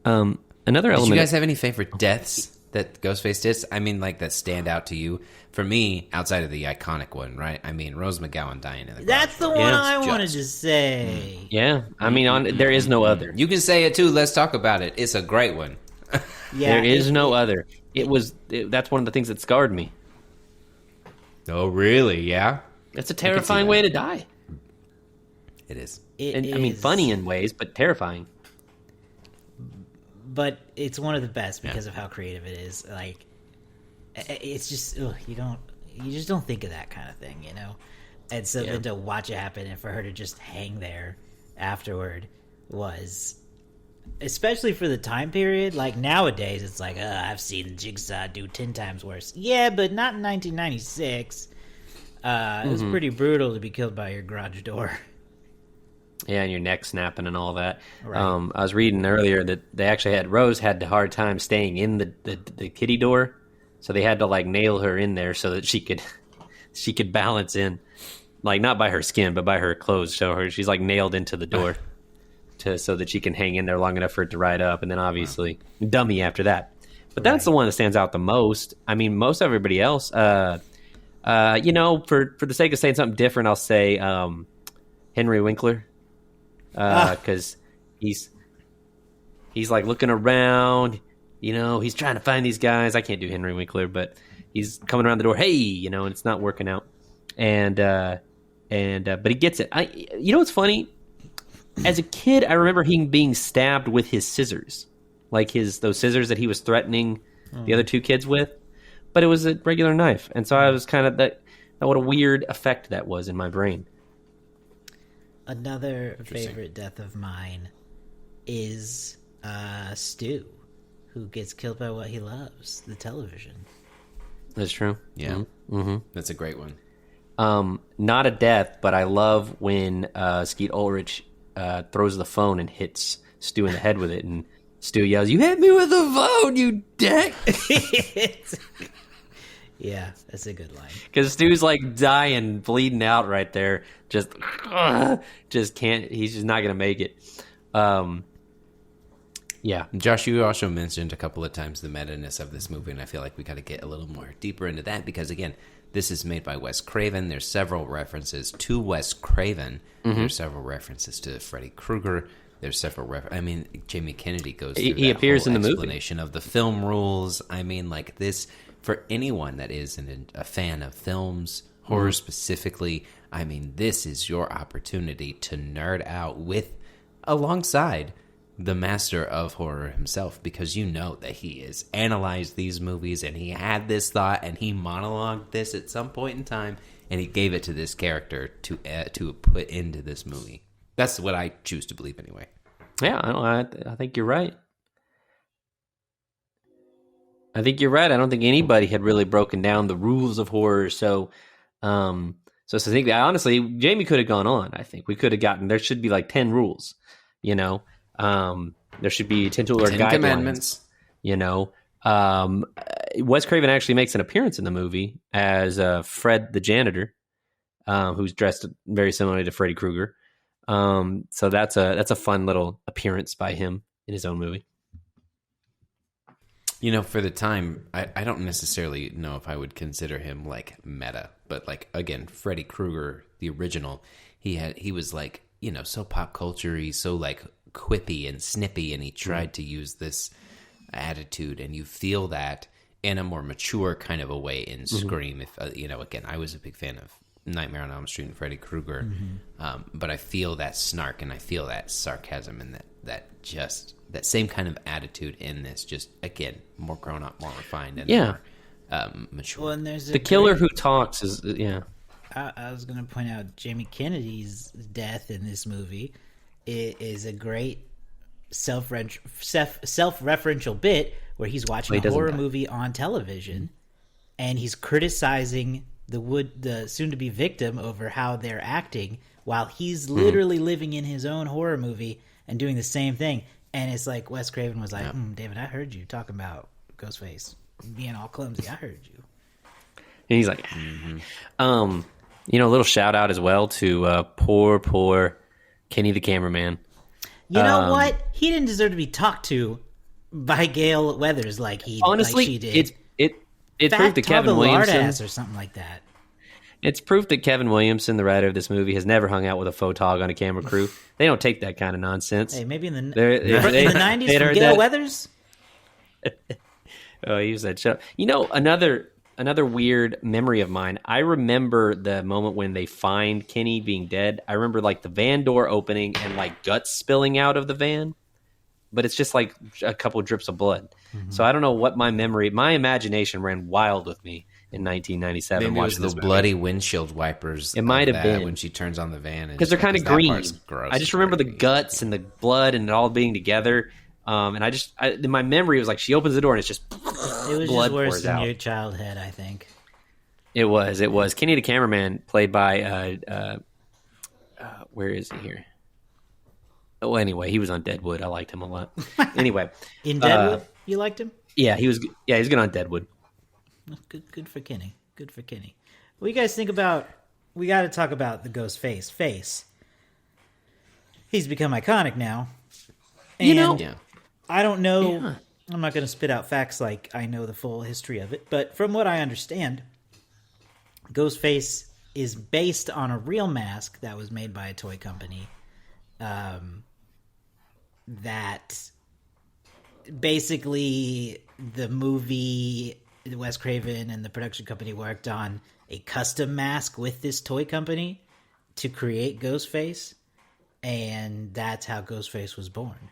Another element. Did you guys have any favorite deaths that Ghostface did? Like that stand out to you? For me, outside of the iconic one, right? Rose McGowan dying in the garage. That's the one I wanted to say. Yeah, there is no other. You can say it too. Let's talk about it. It's a great one. Yeah, there is no other. That's one of the things that scarred me. Oh, really? Yeah. It's a terrifying way to die. It is. Funny in ways, but terrifying. But it's one of the best because of how creative it is. Like, it's just you just don't think of that kind of thing, And so then to watch it happen and for her to just hang there afterward was, especially for the time period. Like nowadays, it's like I've seen Jigsaw do 10 times worse. Yeah, but not in 1996. It was pretty brutal to be killed by your garage door. Yeah, and your neck snapping and all that. Right. I was reading earlier that they actually Rose had a hard time staying in the kitty door, so they had to like nail her in there so that she could balance in, like not by her skin but by her clothes. So she's like nailed into the door so that she can hang in there long enough for it to ride up, and then obviously dummy after that. But that's the one that stands out the most. I mean, most everybody else, for the sake of saying something different, I'll say Henry Winkler. Because he's like looking around, he's trying to find these guys. I can't do Henry Winkler, but he's coming around the door. Hey, and it's not working out. But he gets it. What's funny? As a kid, I remember him being stabbed with his scissors, like those scissors that he was threatening the other two kids with. But it was a regular knife, and so I was kind of that. What a weird effect that was in my brain. Another favorite death of mine is Stu, who gets killed by what he loves, the television. That's true. Yeah. That's a great one. Not a death, but I love when Skeet Ulrich throws the phone and hits Stu in the head with it, and Stu yells, "You hit me with the phone, you dick!" Yeah, that's a good line. Because Stu's like dying, bleeding out right there. Just can't. He's just not gonna make it. Yeah. Josh, you also mentioned a couple of times the meta-ness of this movie, and I feel like we got to get a little more deeper into that because, again, this is made by Wes Craven. There's several references to Wes Craven. There's several references to Freddy Krueger. There's several Jamie Kennedy goes through he appears in the movie. Explanation of the film rules. I mean, like this. For anyone that is a fan of films, horror specifically, I mean, this is your opportunity to nerd out alongside the master of horror himself, because you know that he has analyzed these movies and he had this thought and he monologued this at some point in time and he gave it to this character to put into this movie. That's what I choose to believe anyway. Yeah, I think you're right. I think you're right. I don't think anybody had really broken down the rules of horror. So I think that honestly, Jamie could have gone on. I think we could have gotten. There should be like 10 rules. There should be 10 guidelines. Commandments. Wes Craven actually makes an appearance in the movie as Fred the janitor, who's dressed very similarly to Freddy Krueger. So that's a fun little appearance by him in his own movie. For the time, I don't necessarily know if I would consider him like meta, but like again, Freddy Krueger, the original, he was like, so pop culture-y, so like quippy and snippy, and he tried to use this attitude, and you feel that in a more mature kind of a way in Scream. If again, I was a big fan of Nightmare on Elm Street and Freddy Krueger, but I feel that snark and I feel that sarcasm and that same kind of attitude in this, just again more grown up, more refined, and more mature. Well, and there's the killer who talks is I was going to point out Jamie Kennedy's death in this movie is a great self-referential bit where he's watching a horror movie on television and he's criticizing the soon-to-be victim over how they're acting while he's literally living in his own horror movie and doing the same thing. And it's like Wes Craven was like, David, I heard you talking about Ghostface being all clumsy. I heard you. And he's like, a little shout out as well to poor Kenny the cameraman. You know what? He didn't deserve to be talked to by Gail Weathers like she did. It's proof that Kevin Williamson or something like that. It's proof that Kevin Williamson, the writer of this movie, has never hung out with a photog on a camera crew. They don't take that kind of nonsense. Hey, maybe in the 90s from Gail Weathers? Oh, he was that show. Another weird memory of mine. I remember the moment when they find Kenny being dead. I remember like the van door opening and like guts spilling out of the van. But it's just like a couple of drips of blood. So I don't know what my imagination ran wild with me in 1997. Maybe it was those bloody windshield wipers. It might have been when she turns on the van, because they're kind of green. I just remember the guts and the blood and it all being together. And in my memory, it was like she opens the door and it's just it was blood just worse pours than out. Your childhood, I think. It was. Kenny the cameraman, played by where is he here? Oh, anyway, he was on Deadwood. I liked him a lot. Anyway, In Deadwood, you liked him? yeah, he was. Yeah, he's good on Deadwood. Good for Kenny. Good for Kenny. What do you guys think about? We got to talk about the Ghostface face. He's become iconic now. And Yeah. I don't know. Yeah. I'm not going to spit out facts like I know the full history of it, but from what I understand, Ghostface is based on a real mask that was made by a toy company. That basically the movie Wes Craven and the production company worked on a custom mask with this toy company to create Ghostface, and that's how Ghostface was born.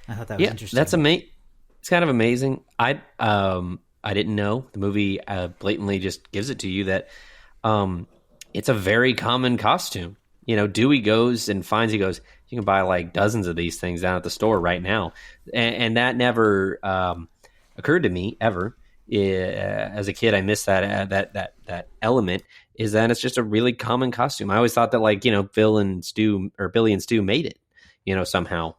I thought that was interesting. That's amazing. It's kind of amazing. I didn't know. The movie blatantly just gives it to you that it's a very common costume. You know, Dewey goes and finds, he goes, you can buy like dozens of these things down at the store right now. And that never occurred to me ever. As a kid, I missed that element, is that it's just a really common costume. I always thought that, like, you know, Billy and Stu made it, you know, somehow.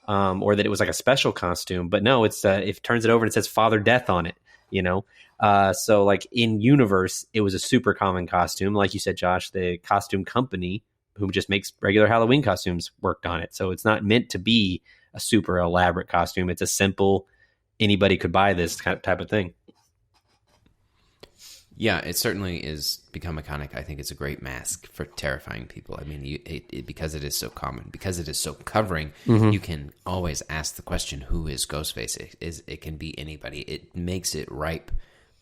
Or that it was like a special costume, but no, it's it turns it over and it says Father Death on it, you know? So like in universe, it was a super common costume. Like you said, Josh, the costume company who just makes regular Halloween costumes worked on it. So it's not meant to be a super elaborate costume. It's a simple, anybody could buy this type of thing. Yeah, it certainly is become iconic. I think it's a great mask for terrifying people. I mean, because it is so common, because it is so covering, you can always ask the question, who is Ghostface? It can be anybody. It makes it ripe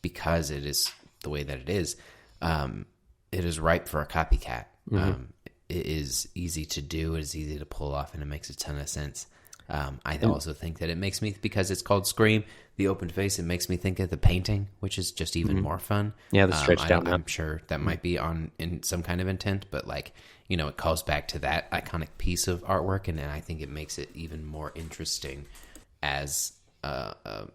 because it is the way that it is. It is ripe for a copycat. It is easy to do. It is easy to pull off, and it makes a ton of sense. I also think that it makes me, because it's called Scream, the open face, it makes me think of the painting, which is just even more fun. Yeah, the stretched out. I'm sure that might be in some kind of intent, but like, you know, it calls back to that iconic piece of artwork, and I think it makes it even more interesting as a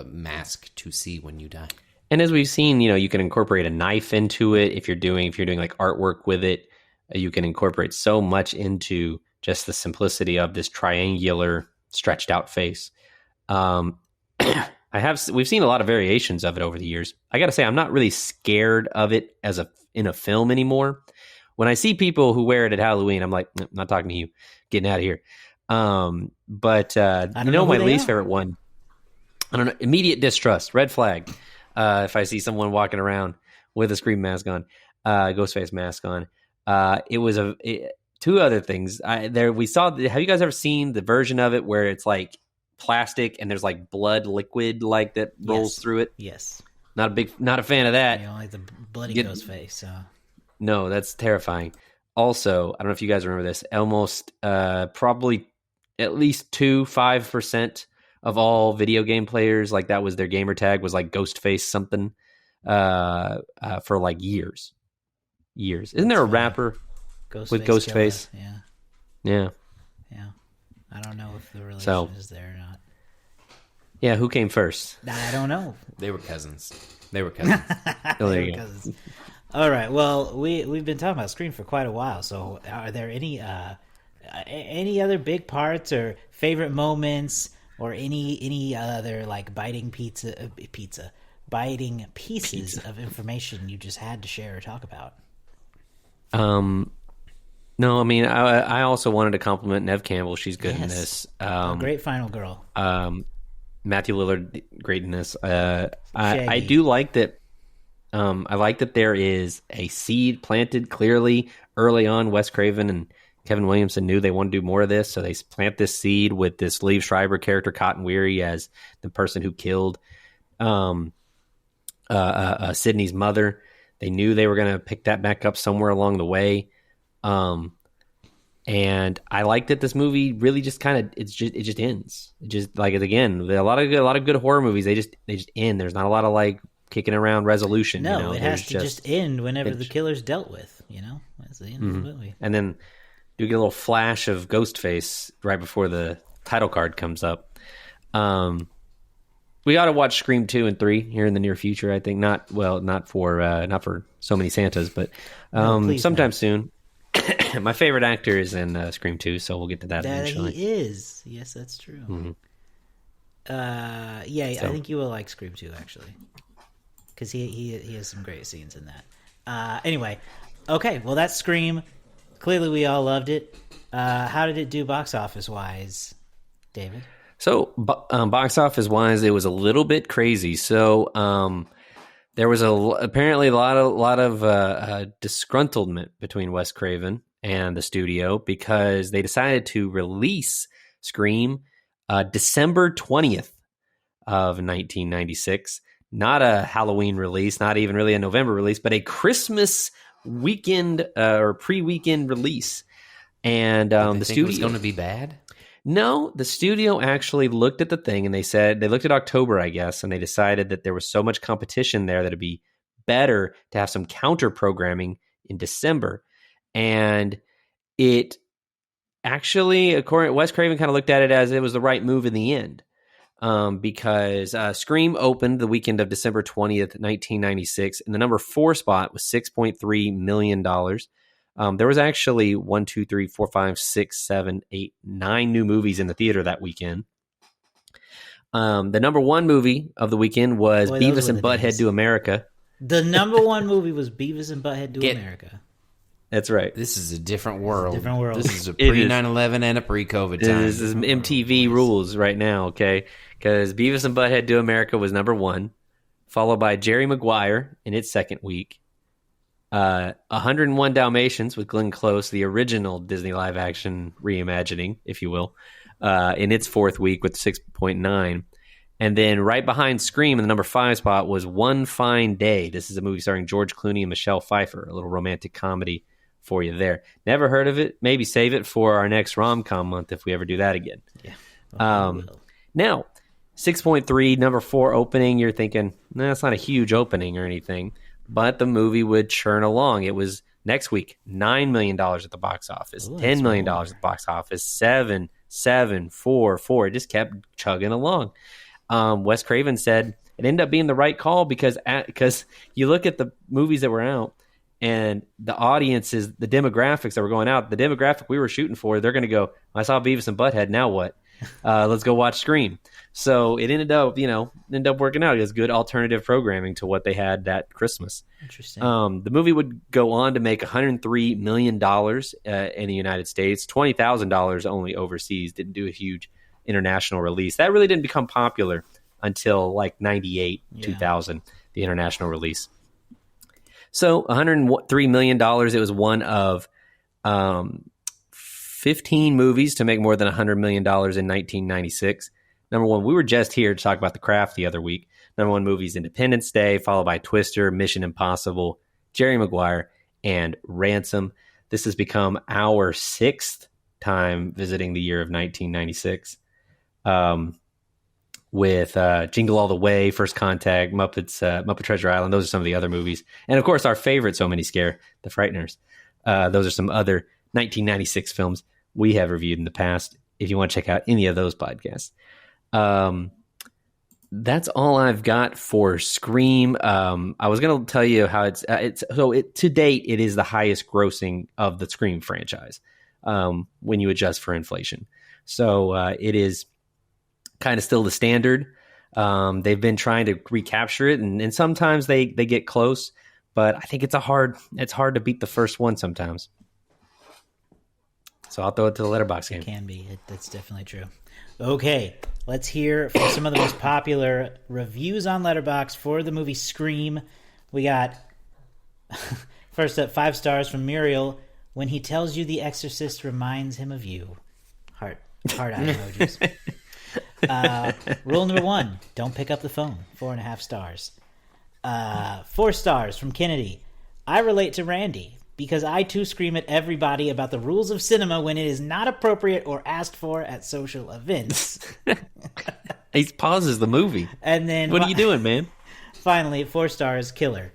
mask to see when you die. And as we've seen, you know, you can incorporate a knife into it if you're doing like artwork with it. You can incorporate so much into just the simplicity of this triangular stretched out face. We've seen a lot of variations of it over the years. I got to say, I'm not really scared of it in a film anymore. When I see people who wear it at Halloween, I'm like, I'm not talking to you, getting out of here. But you know, my least favorite one, I don't know, immediate distrust, red flag. If I see someone walking around with a Scream mask on, Ghostface mask on, it was two other things. Have you guys ever seen the version of it where it's like plastic and there's like blood liquid like that rolls through it? Yes. Not a fan of that. You don't like the bloody Ghostface. So. No, that's terrifying. Also, I don't know if you guys remember this. Almost probably at least 5% of all video game players, like that was their gamer tag, was like Ghostface something for like years. Isn't there a rapper with Ghostface? Yeah. I don't know if the relation is there or not. Yeah, who came first? I don't know. They were cousins. Oh, there you go. All right. Well, we've been talking about Scream for quite a while. So, are there any other big parts or favorite moments, or any other like biting pieces of information you just had to share or talk about? No, I mean, I also wanted to compliment Neve Campbell. She's good in this. Great final girl. Matthew Lillard, great in this. I do like that. I like that there is a seed planted clearly early on. Wes Craven and Kevin Williamson knew they wanted to do more of this, so they plant this seed with this Liev Schreiber character, Cotton Weary, as the person who killed Sydney's mother. They knew they were going to pick that back up somewhere along the way. And I like that this movie really just kind of it just ends. It just, like, again, a lot of good horror movies, they just end. There's not a lot of like kicking around resolution. No, you know? It has to just end whenever the killer's dealt with. You know, that's the end of the movie. And then you get a little flash of Ghostface right before the title card comes up. We got to watch Scream 2 and 3 here in the near future. I think not for So Many Santas, but sometime soon. My favorite actor is in Scream 2, so we'll get to that eventually. He is. Yes, that's true. Mm-hmm. I think you will like Scream 2, actually. Because he has some great scenes in that. Anyway, okay, well, that's Scream. Clearly, we all loved it. How did it do box office-wise, David? So, box office-wise, it was a little bit crazy. So, there was apparently a lot of disgruntlement between Wes Craven and the studio because they decided to release Scream December 20th of 1996. Not a Halloween release, not even really a November release, but a Christmas weekend or pre-weekend release. And the studio was going to be bad. No, the studio actually looked at the thing and they looked at October, I guess, and they decided that there was so much competition there that it'd be better to have some counter programming in December. And it actually, according Wes Craven kind of looked at it as it was the right move in the end. Because Scream opened the weekend of December 20th, 1996, and the number 4 spot was $6.3 million. There was actually 1, 2, 3, 4, 5, 6, 7, 8, 9 new movies in the theater that weekend. The number 1 movie of the weekend was Beavis and Butthead Do America. The number 1 movie was Beavis and Butthead Do America. That's right. This is a different world. This is a pre-9/11 and a pre-COVID time. This is MTV rules right now, okay? Because Beavis and Butthead Do America was number 1, followed by Jerry Maguire in its second week. 101 Dalmatians with Glenn Close, the original Disney live-action reimagining, if you will, in its fourth week with 6.9. And then right behind Scream in the number 5 spot was One Fine Day. This is a movie starring George Clooney and Michelle Pfeiffer, a little romantic comedy for you there. Never heard of it. Maybe save it for our next rom-com month if we ever do that again. Yeah. Now, 6.3, number 4 opening, you're thinking, nah, it's not a huge opening or anything. But the movie would churn along. It was next week, $9 million at the box office, $10 million at the box office, 7, 7, 4, 4. It just kept chugging along. Wes Craven said it ended up being the right call because you look at the movies that were out and the audiences, the demographics that were going out, the demographic we were shooting for, they're going to go, I saw Beavis and Butthead, now what? Let's go watch Scream. So it ended up working out. It was good alternative programming to what they had that Christmas. Interesting. The movie would go on to make $103 million in the United States, $20,000 only overseas. Didn't do a huge international release. That really didn't become popular until like 98, 2000, the international release. So $103 million. It was one of 15 movies to make more than $100 million in 1996. Number 1, we were just here to talk about The Craft the other week. Number 1 movie is Independence Day, followed by Twister, Mission Impossible, Jerry Maguire, and Ransom. This has become our 6th time visiting the year of 1996. With Jingle All the Way, First Contact, Muppet Treasure Island. Those are some of the other movies. And, of course, our favorite So Many Scare, The Frighteners. Those are some other 1996 films we have reviewed in the past, if you want to check out any of those podcasts. That's all I've got for Scream. I was going to tell you how to date, it is the highest grossing of the Scream franchise when you adjust for inflation. So it is kind of still the standard. They've been trying to recapture it, and sometimes they get close, but I think it's hard to beat the first one sometimes. So I'll throw it to the Letterboxd game. It can be. That's definitely true. Okay, let's hear from some of the most popular reviews on Letterboxd for the movie Scream. We got, first up, 5 stars from Muriel. When he tells you The Exorcist reminds him of you. Heart eye emojis. Rule number 1, don't pick up the phone. 4.5 stars. 4 stars from Kennedy. I relate to Randy because I too scream at everybody about the rules of cinema when it is not appropriate or asked for at social events. He pauses the movie. And then, what are you doing, man? Finally, 4 stars, Killer.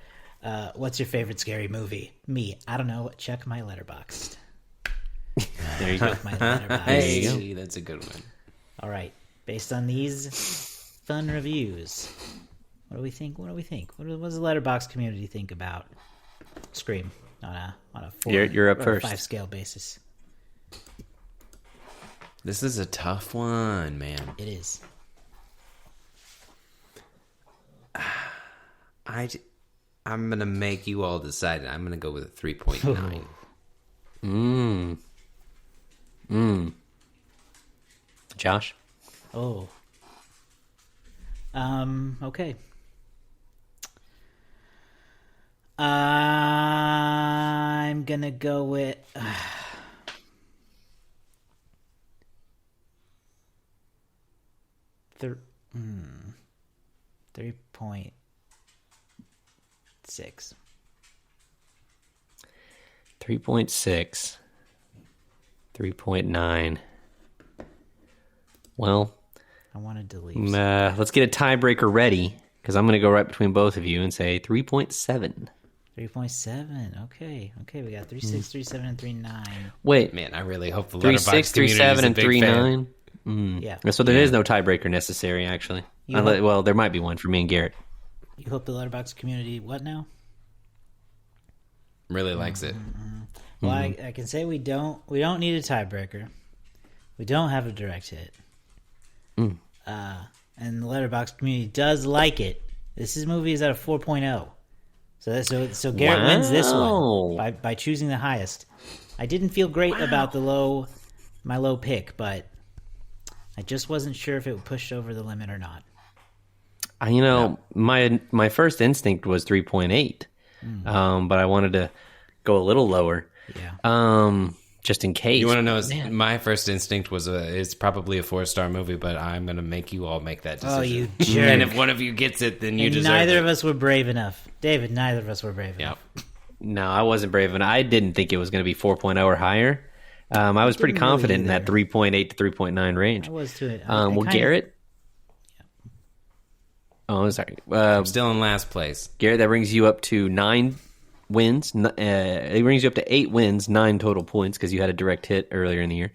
What's your favorite scary movie? Me. I don't know. Check my Letterboxd. There you go. My Letterboxd. Hey, that's a good one. All right. Based on these fun reviews, what do we think? What does the Letterboxd community think about Scream? on a 4 You're up or first. 5 scale basis. This is a tough one, man. It is. I'm gonna make you all decide. I'm gonna go with a 3.9. Josh? Oh. Okay. I'm gonna go with 3.6. 3.6. 3.9. Well, I want to delete. let's get a tiebreaker ready, because I'm going to go right between both of you and say 3.7. 3.7. Okay, we got 3.6, 3.7, and 3.9. Wait, Man, I really hope the 3.6, Letterboxd community is 3.7, a and big fan. 3.9. Yeah. So there is no tiebreaker necessary, actually. Well, there might be one for me and Garrett. You hope the Letterboxd community what now? Really likes it. Well, I can say we don't need a tiebreaker. We don't have a direct hit. And the Letterboxd community does like it. This movie is at a 4.0. So Garrett wins this one by choosing the highest. I didn't feel great about my low pick, but I just wasn't sure if it pushed over the limit or not. My first instinct was 3.8, but I wanted to go a little lower. Yeah. Just in case. You want to know? My first instinct was it's probably a 4-star movie, but I'm going to make you all make that decision. Oh, you jerk! And if one of you gets it, then you deserve it. Neither of us were brave enough, David. Neither of us were brave enough. No, I wasn't brave enough. I didn't think it was going to be 4.0 or higher. I was pretty confident in that 3.8 to 3.9 range. I was too. Garrett. Oh, sorry. I'm still in last place. Garrett, that brings you up to 9 wins. It brings you up to 8 wins, 9 total points, because you had a direct hit earlier in the year.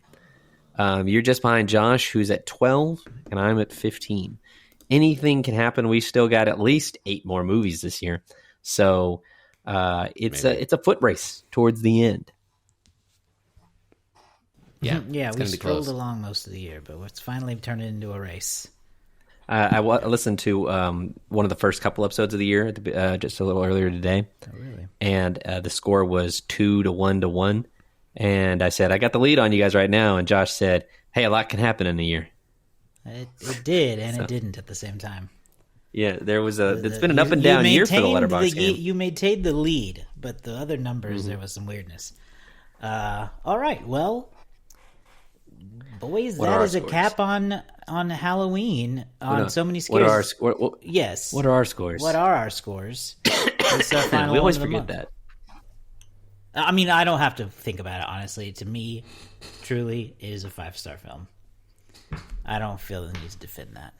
You're just behind Josh, who's at 12, and I'm at 15. Anything can happen. We still got at least 8 more movies this year, so it's a foot race towards the end. Yeah, we strolled along most of the year, but it's finally turned into a race. I listened to one of the first couple episodes of the year, just a little earlier today. Oh, really? And the score was 2 to 1 to 1. And I said, I got the lead on you guys right now. And Josh said, hey, a lot can happen in a year. It did, and it didn't at the same time. Yeah, there was it's been an up and down year for the Letterboxd game. You maintained the lead, but the other numbers, there was some weirdness. All right, well, boys, that is a cap on Halloween on so many scores. Yes. What are our scores? What are our scores? It's our final we always one of the forget month. that. I mean, I don't have to think about it, honestly. To me, truly, it is a 5-star film. I don't feel the need to defend that.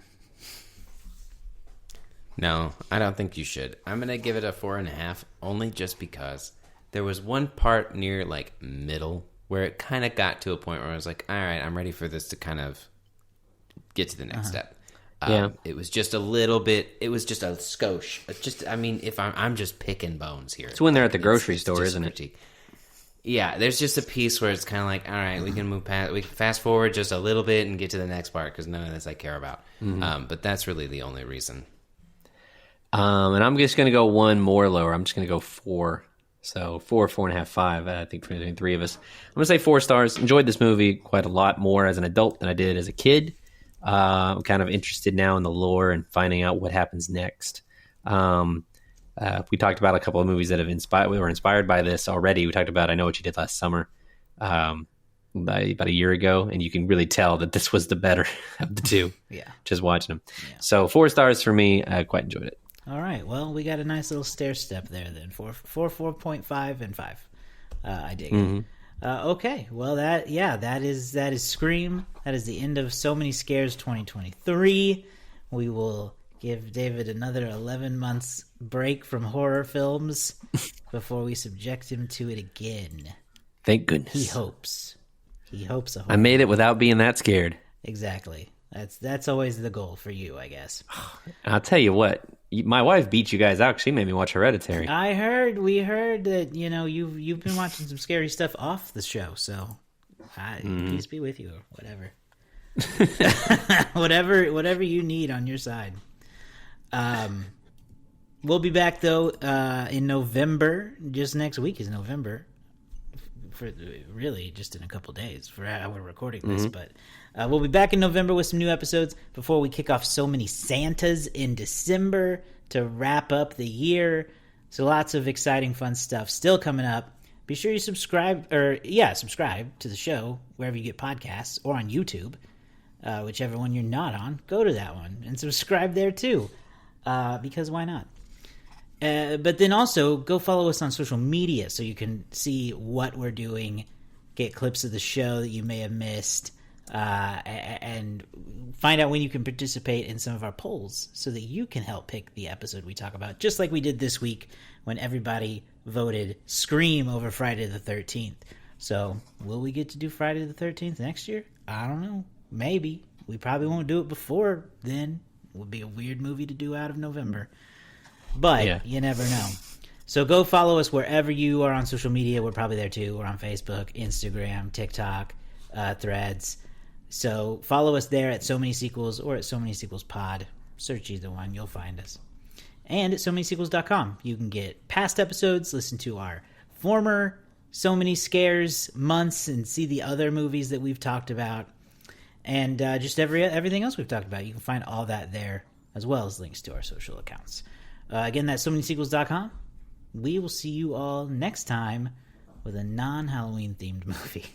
No, I don't think you should. I'm going to give it a 4.5, only just because there was one part near, middle where it kind of got to a point where I was like, all right, I'm ready for this to kind of get to the next step. It was just a little bit. It was just a skosh. If I'm just picking bones here. It's when they're at the grocery store, isn't it? Yeah, there's just a piece where it's kind of like, all right, we can move past. We can fast forward just a little bit and get to the next part because none of this I care about. But that's really the only reason. And I'm just going to go one more lower. I'm just going to go 4. So 4, 4.5, 5. I think between 3 of us. I'm going to say 4 stars. Enjoyed this movie quite a lot more as an adult than I did as a kid. I'm kind of interested now in the lore and finding out what happens next. We talked about a couple of movies that we were inspired by this already. We talked about I Know What You Did Last Summer about a year ago, and you can really tell that this was the better of the two. Just watching them. Yeah. So 4 stars for me. I quite enjoyed it. All right. Well, we got a nice little stair step there then. 4, 4.5, and 5. I dig it. Okay. Well, that is Scream. That is the end of So Many Scares 2023. We will give David another 11 months break from horror films before we subject him to it again. Thank goodness. He hopes. I made it without being that scared. Exactly. That's always the goal for you, I guess. I'll tell you what. My wife beat you guys out. She made me watch Hereditary. We heard that you've been watching some scary stuff off the show. So, peace be with you, or whatever. whatever you need on your side. We'll be back though in November. Just next week is November. For really just in a couple days for how we're recording this, but we'll be back in November with some new episodes before we kick off So Many Santas in December to wrap up the year. So lots of exciting, fun stuff still coming up. Be sure you subscribe to the show wherever you get podcasts or on YouTube. Whichever one you're not on, go to that one and subscribe there too, because why not? But then also go follow us on social media so you can see what we're doing, get clips of the show that you may have missed, and find out when you can participate in some of our polls so that you can help pick the episode we talk about, just like we did this week when everybody voted Scream over Friday the 13th. So will we get to do Friday the 13th next year? I don't know. Maybe. We probably won't do it before then. It would be a weird movie to do out of November. But you never know. So go follow us wherever you are on social media. We're probably there too. We're on Facebook, Instagram, TikTok, Threads. So follow us there at So Many Sequels or at So Many Sequels Pod. Search either one. You'll find us. And at SoManySequels.com. You can get past episodes, listen to our former So Many Scares months, and see the other movies that we've talked about. And just everything else we've talked about. You can find all that there, as well as links to our social accounts. Again, that's SoManySequels.com. We will see you all next time with a non-Halloween themed movie.